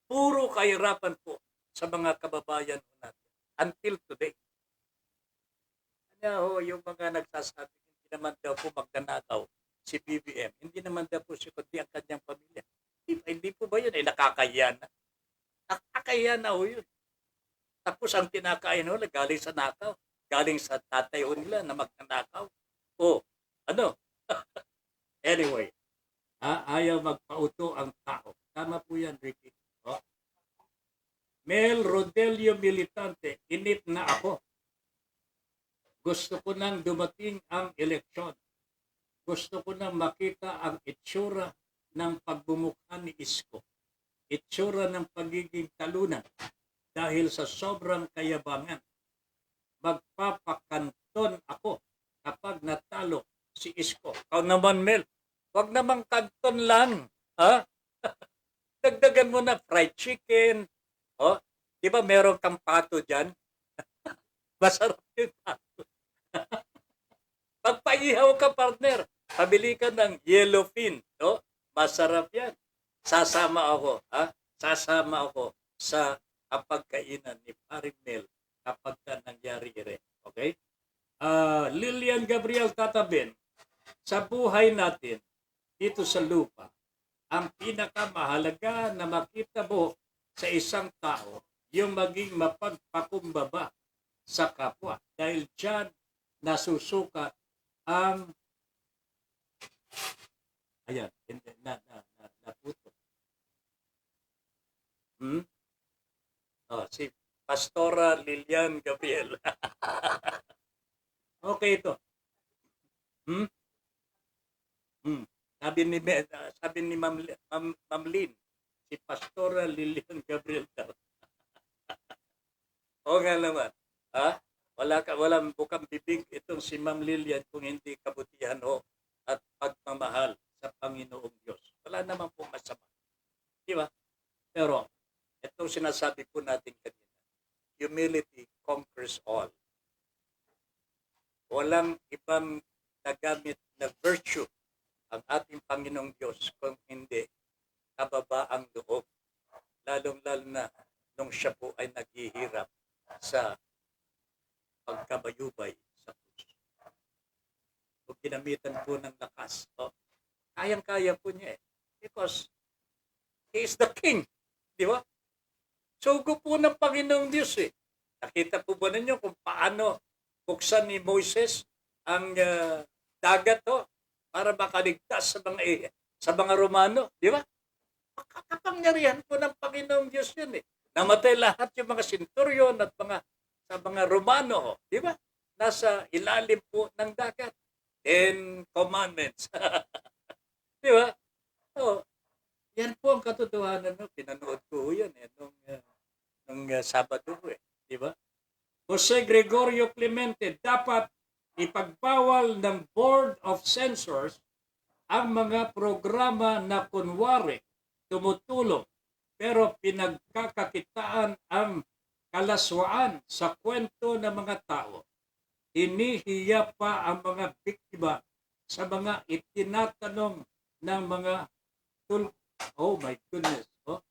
Speaker 1: Puro kahirapan po sa mga kababayan natin until today. Kanya ho, yung mga nagsasabi, hindi naman daw po magnanakaw si BBM. Hindi naman daw po siya kundi ang kanyang pamilya. Hindi po ba yun? Nakakahiya na. Nakakahiya na ho yun. Tapos ang tinakain ho, galing sa nakaw. Galing sa tatay ho nila na magnanakaw. O, ano? Anyway, ayaw magpauto ang tao. Tama po yan, Ricky. O. Mel Rodelio Militante, inip na ako. Gusto ko nang dumating ang eleksyon. Gusto ko nang makita ang itsura ng pagbumukha ni Isko. Itsura ng pagiging talunan dahil sa sobrang kayabangan. Magpapakanton ako kapag natalo si Isko. Ikaw naman, Mel, wag namang kanton lang. Ha? Dagdagan mo na fried chicken. Oh, di ba meron kang pato dyan? Masarap yung pato. Pagpaihaw ka, partner, pabili ka ng yellowfin. No? Masarap yan. Sasama ako. Ha? Sasama ako sa kapagkainan ni Paring Mel kapag ka nangyari rin. Okay? Lilian Gabriel Tatabin, sa buhay natin dito sa lupa, ang pinakamahalaga na makita mo sa isang tao, yung maging mapagpakumbaba sa kapwa. Dahil dyan nasusukat ang ayan, naputo. Si Pastora Lilian Gabriel. Okay ito. Sabi ni Ma'am Lynn, si Pastora Lilian Gabriel daw. O nga naman. Ha? Walang bukang bibig itong si Ma'am Lilian kung hindi kabutihan ho at pagmamahal sa Panginoong Diyos. Wala naman po masama. Di ba? Pero, itong sinasabi po natin kanina, humility conquers all. Walang ibang nagamit na virtue ang ating Panginoong Diyos kung hindi kababaang loob. Lalong-lalo na nung siya po ay naghihirap sa pagkabayubay sa puso. Kung ginamitan po ng lakas, kayang-kaya po niya eh. Because He is the King. Di ba? Sugo po ng Panginoong Diyos eh. Nakita po ba ninyo kung paano buksan ni Moises ang dagat para makaligtas sa mga Romano, di ba? Kapangyarihan po ng Panginoong Diyos yun eh. Namatay lahat yung mga senturyon at mga Romano, di ba? Nasa ilalim po ng dagat. 10 commandments. Di ba? Yan po ang katotohanan. Pinanood ko yan nung Sabado eh. Di ba? Jose Gregorio Clemente, dapat ipagbawal ng Board of Censors ang mga programa na kunwari tumutulong pero pinagkakakitaan ang kalaswaan sa kwento ng mga tao. hinihiya pa ang mga biktima sa mga itinatanong ng mga tul... Oh my goodness. Oh,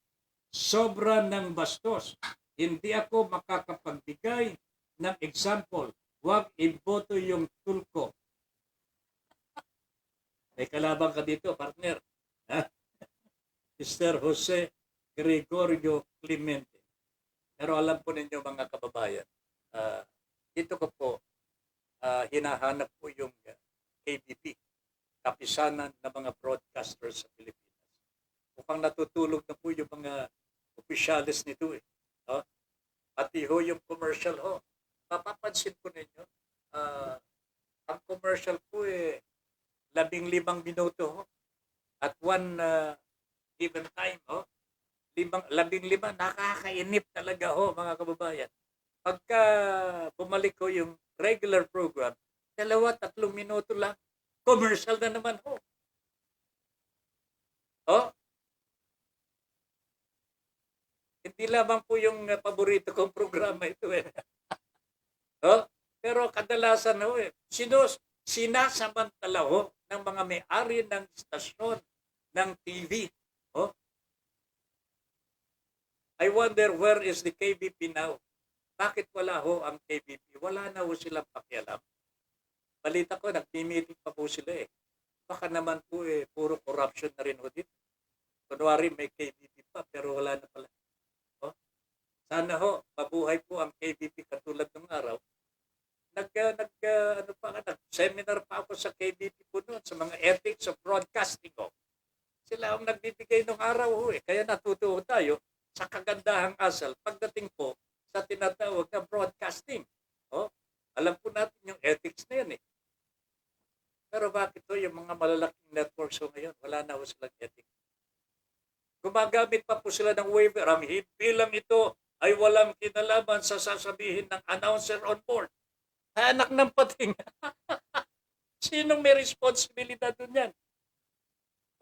Speaker 1: sobra ng bastos. Hindi ako makakapagbigay ng example. Huwag iboto yung tulko. May kalabang ka dito, partner. Ha? Mr. Jose Gregorio Clemente. Pero alam po ninyo mga kababayan, dito ko po hinahanap po yung KBP, Kapisanan ng mga Broadcasters sa Pilipinas. Mukhang natutulog na po yung mga opisyalis nito eh. No? Pati ho yung commercial ho. Mapapansin po ninyo, ang commercial po eh 15 minuto ho. At one given time ho. 15, nakakainip talaga ho mga kababayan. Pagka bumalik ko yung regular program, 2-3 minuto lang, commercial na naman ho. Oh, hindi lamang po yung paborito kong programa ito eh. Oh, pero kadalasan ho eh, sinasamantala ho ng mga may-ari ng istasyon ng TV. Oh, I wonder where is the KBP now? Bakit wala ho ang KBP? Wala na ho silang pakialam. Balita ko, nag-meeting pa po sila eh. Baka naman po eh, puro corruption na rin ho dito. Kunwari may KBP pa, pero wala na pala. Oh? Sana ho, mabuhay po ang KBP katulad ng araw. Nag-seminar pa ako sa KBP po noon, sa mga ethics of broadcasting ko. Sila ang nagbibigay ng araw ho eh. Kaya natutuwa tayo sa kagandahang asal pagdating po sa tinatawag na broadcasting. Oh, alam po natin yung ethics na yan eh. Pero bakit to yung mga malalaking networks so ngayon, wala na ho silang ethics. Gumagamit pa po sila ng waiver. Ang bilang ito ay walang kinalaman sa sasabihin ng announcer on board. Anak ng pating. Sinong may responsibilidad dun yan?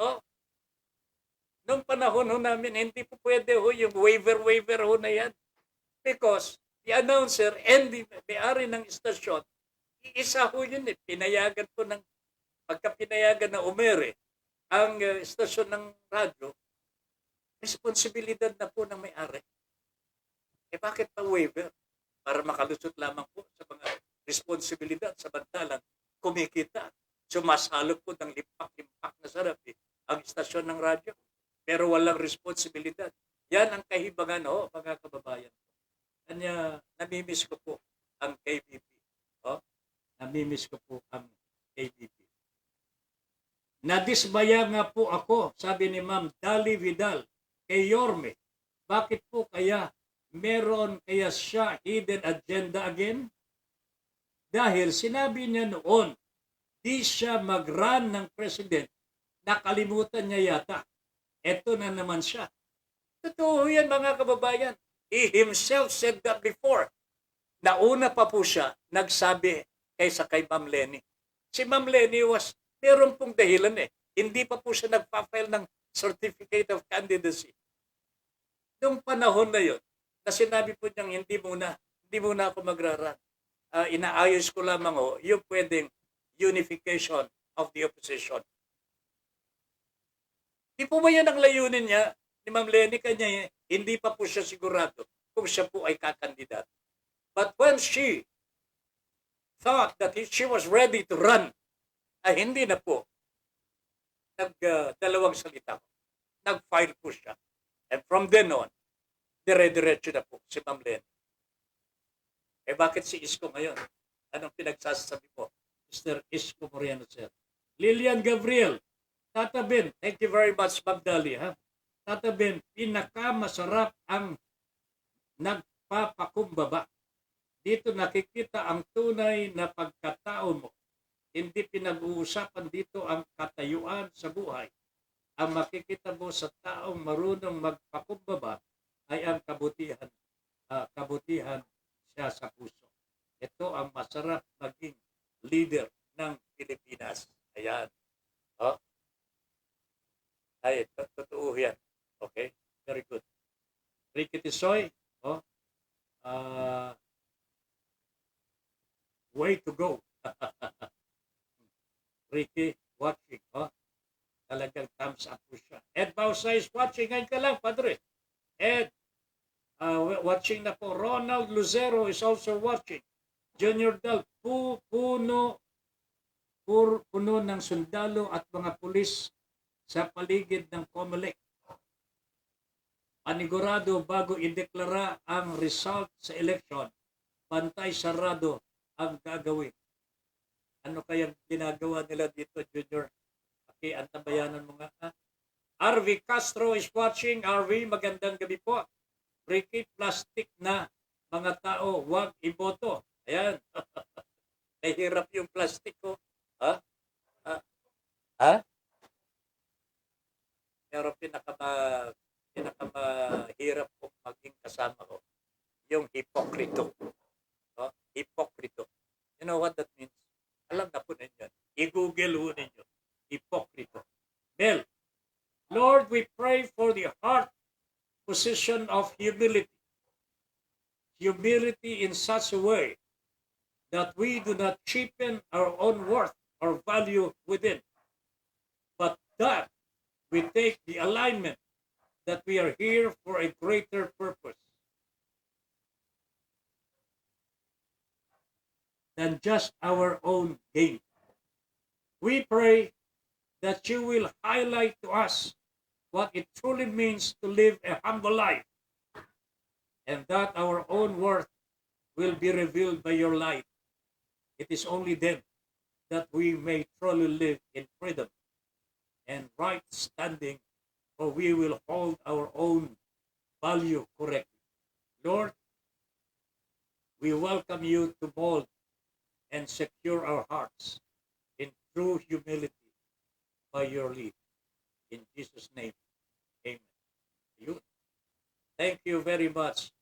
Speaker 1: Oh, nung panahon ho namin, hindi po pwede ho yung waiver ho na yan. Because the announcer and the may-ari ng istasyon, iisa ho yun eh. Pinayagan po ng, pagka pinayagan na umere, ang istasyon ng radyo, responsibilidad na po ng may-ari. Eh bakit pa waiver? Para makalusot lamang po sa mga responsibilidad sa bantalang kumikita. Sumasalog po ng limpak-limpak na sarap eh, ang istasyon ng radyo. Pero walang responsibilidad. Yan ang kahibangan ho, mga kababayan. Kanya, namimiss ko po ang KBP. Oh, namimiss ko po ang KBP. Nadismaya nga po ako, sabi ni Ma'am Dali Vidal, kay Yorme. Bakit po kaya meron kaya siya hidden agenda again? Dahil sinabi niya noon, di siya mag-run ng president, nakalimutan niya yata. Eto na naman siya. Totoo yan mga kababayan. He himself said that before. Nauna pa po siya, nagsabi kaysa kay Ma'am Lenny. Si Ma'am Lenny meron pong dahilan eh. Hindi pa po siya nagpa-file ng Certificate of Candidacy. Noong panahon na yon, na sinabi po niyang hindi muna ako magraran. Inaayos ko lamang yung pwedeng unification of the opposition. Di po ba yan ang layunin niya ni Ma'am Lenny? Kanya hindi pa po siya sigurado kung siya po ay kakandidato. But when she thought that she was ready to run, ay hindi na po. Dalawang salita. Nag-file po siya. And from then on, dire-diretso na po si Ma'am Lenny. Eh bakit si Isko ngayon? Anong pinagsasabi po? Mr. Isko Moreno, sir. Lilian Gabriel, Tata Ben, thank you very much, Magdali. Ha? Tata Ben, pinakamasarap ang nagpapakumbaba. Dito nakikita ang tunay na pagkatao mo. Hindi pinag-uusapan dito ang katayuan sa buhay. Ang makikita mo sa taong marunong magpakumbaba ay ang kabutihan. Kabutihan siya sa puso. Ito ang masarap maging leader ng Pilipinas. Ayan. Oh. Ay, totoo yan. Okay? Very good. Ricky Tisoy, way to go. Ricky, watching. Oh, talagang thumbs up po siya. Ed Bausa is watching. Ngayon ka lang, Padre. Ed, watching na po. Ronald Lucero is also watching. Junior Dal, puno ng sundalo at mga pulis sa paligid ng COMELEC. Panigurado bago ideklara ang result sa election, pantay sarado ang gagawin. Ano kayang ginagawa nila dito, Junior? Okay, antabayanan mo nga. Ha? RV Castro is watching. RV, magandang gabi po. Ricky, plastic na mga tao, huwag iboto. Ayan. Nahirap yung plastic ko. Ha? Ha? Pero pinakamahirap kong maging kasama ko, yung hipokrito. No? Hipokrito. You know what that means? Alam na po ninyo. I-google ho ninyo. Hipokrito. Mel, Lord, we pray for the heart position of humility. Humility in such a way that we do not cheapen our own worth or value within, but that we take the alignment that we are here for a greater purpose than just our own gain. We pray that you will highlight to us what it truly means to live a humble life, and that our own worth will be revealed by your light. It is only then that we may truly live in freedom and right standing, for we will hold our own value correctly. Lord, we welcome you to mold and secure our hearts in true humility by your lead. In Jesus' name, amen. Thank you very much,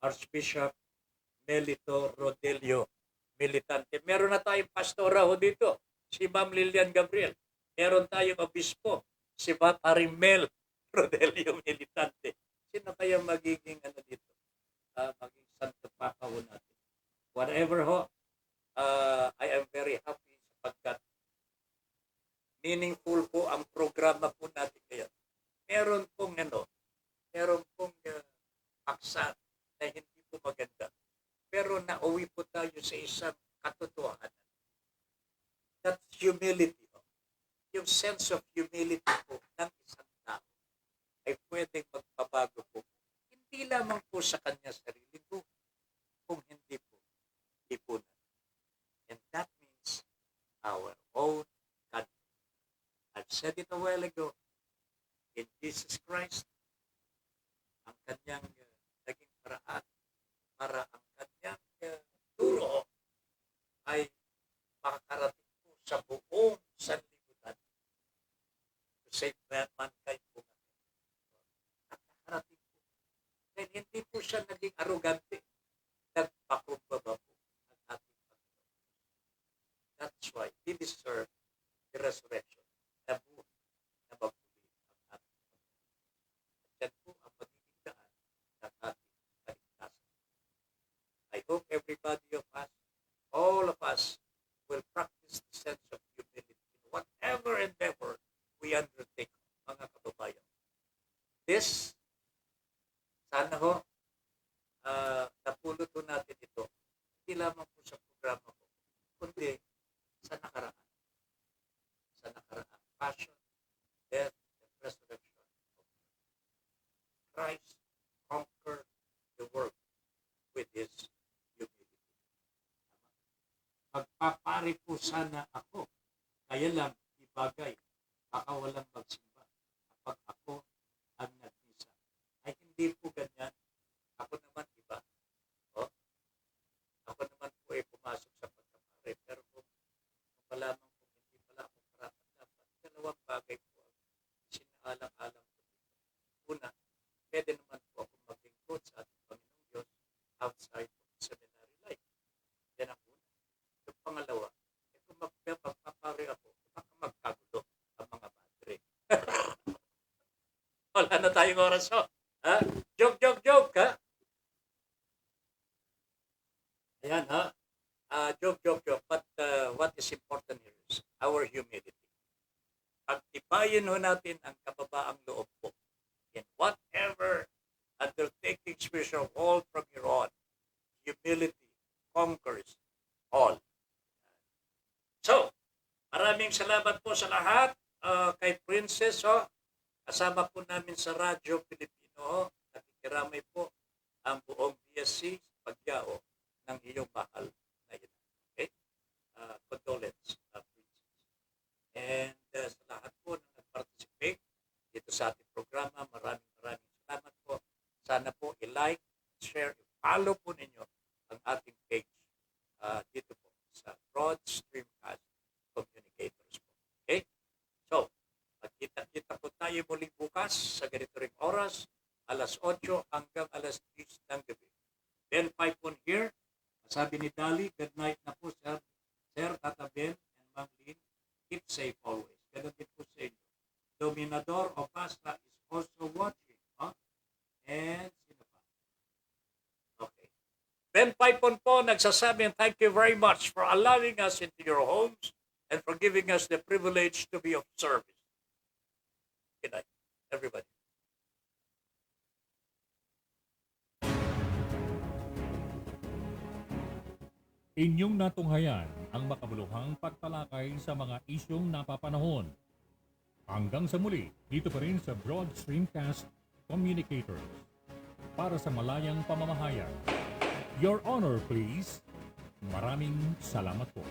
Speaker 1: Archbishop Melito Rodelio Militante. Meron na tayong pastora ho dito, si Ma'am Lilian Gabriel. Meron tayong obispo, si Paring Mel Rodelio Militante. Sino kaya magiging dito? Maging Santo Papa ho natin. Whatever ho, I am very happy sapagkat meaningful po ang programa po natin ngayon. Meron pong paksa na hindi po maganda. Pero nauwi po tayo sa isang katotohanan. That's humility. Yung sense of humility po ng isang tao ay pwedeng magpabago po. Hindi lamang po sa kanya sarili po, kung hindi po lipunan. And that means our own country. I've said it a while ago, in Jesus Christ, ang kanyang naging paraan para ang kanyang turo ay makakarating po sa buong sanlibutan to save mankind po. At nakarating po. Then hindi po siya naging arrogante. Nagpakumbaba po ang ating Panginoon. That's why he deserved the resurrection. Nabuhay na magpuli ang ating Panginoon. At yan po ang magiging daan ng ating kaligtasan. I hope everybody of us, all of us, will practice the sense of humility in whatever endeavor we undertake, mga kababayan. This, sana ho, napulot po natin ito, hindi lamang po sa programa ko, kundi sa nakaraan. Sa nakaraan. Passion, death, and resurrection of Christ conquered the world with his humility. Magpapari po sana ako, kaya lang ibagay, baka walang magsimba kapag ako ang nagmisa. Ay hindi po ganyan. Ako naman iba. O? Ako naman po ay pumasok sa pagkapari. Pero kung malamang kung hindi pala ako karapat-dapat, dalawang bagay po ang sinaalang-alang ko dito. Una, pwede naman po ako maging coach sa ating Panginoong Diyos outside of seminary life. Yan ang una. Yung pangalawa, kung magpapapari ako, baka magkagulo ang mga padre. Wala na tayong oras ho. Ha? Joke, ha? Ayan, ha? Joke. our humility. Pagtibayin ho natin ang kababaang loob po in whatever undertakings we shall hold from here on. Humility conquers all. So, maraming salamat po sa lahat. Kay Princess, kasama po namin sa Radyo Pilipino, nakikiramay po ang buong BSC sa pagyao ng iyong mahal na ina. Okay? Condolence, Princess. And sa lahat po na nag-participate dito sa ating programa, maraming salamat po. Sana po i-like, share, i-follow po ninyo ang ating page dito po sa Broad Streamcast Communicators po. Okay? So, magkita-kita po tayo muli bukas sa ganito ring oras, alas 8 hanggang alas 10 ng gabi. Ben 5 po here. Sabi ni Dali, good night na po, Sir Tata Ben and Ma'am Lynn. Keep safe always. Ganun din po sa inyo. Dominador of Pasta is also watching. And sino pa? Okay. Ben Paipon po nagsasabi, thank you very much for allowing us into your homes and for giving us the privilege to be of service. Good night, everybody.
Speaker 2: Inyong natunghayan ang makabuluhang pagtalakay sa mga isyong napapanahon. Hanggang sa muli, dito pa rin sa Broad Streamcast Communicators. Para sa malayang pamamahayag. Your Honor, please. Maraming salamat po.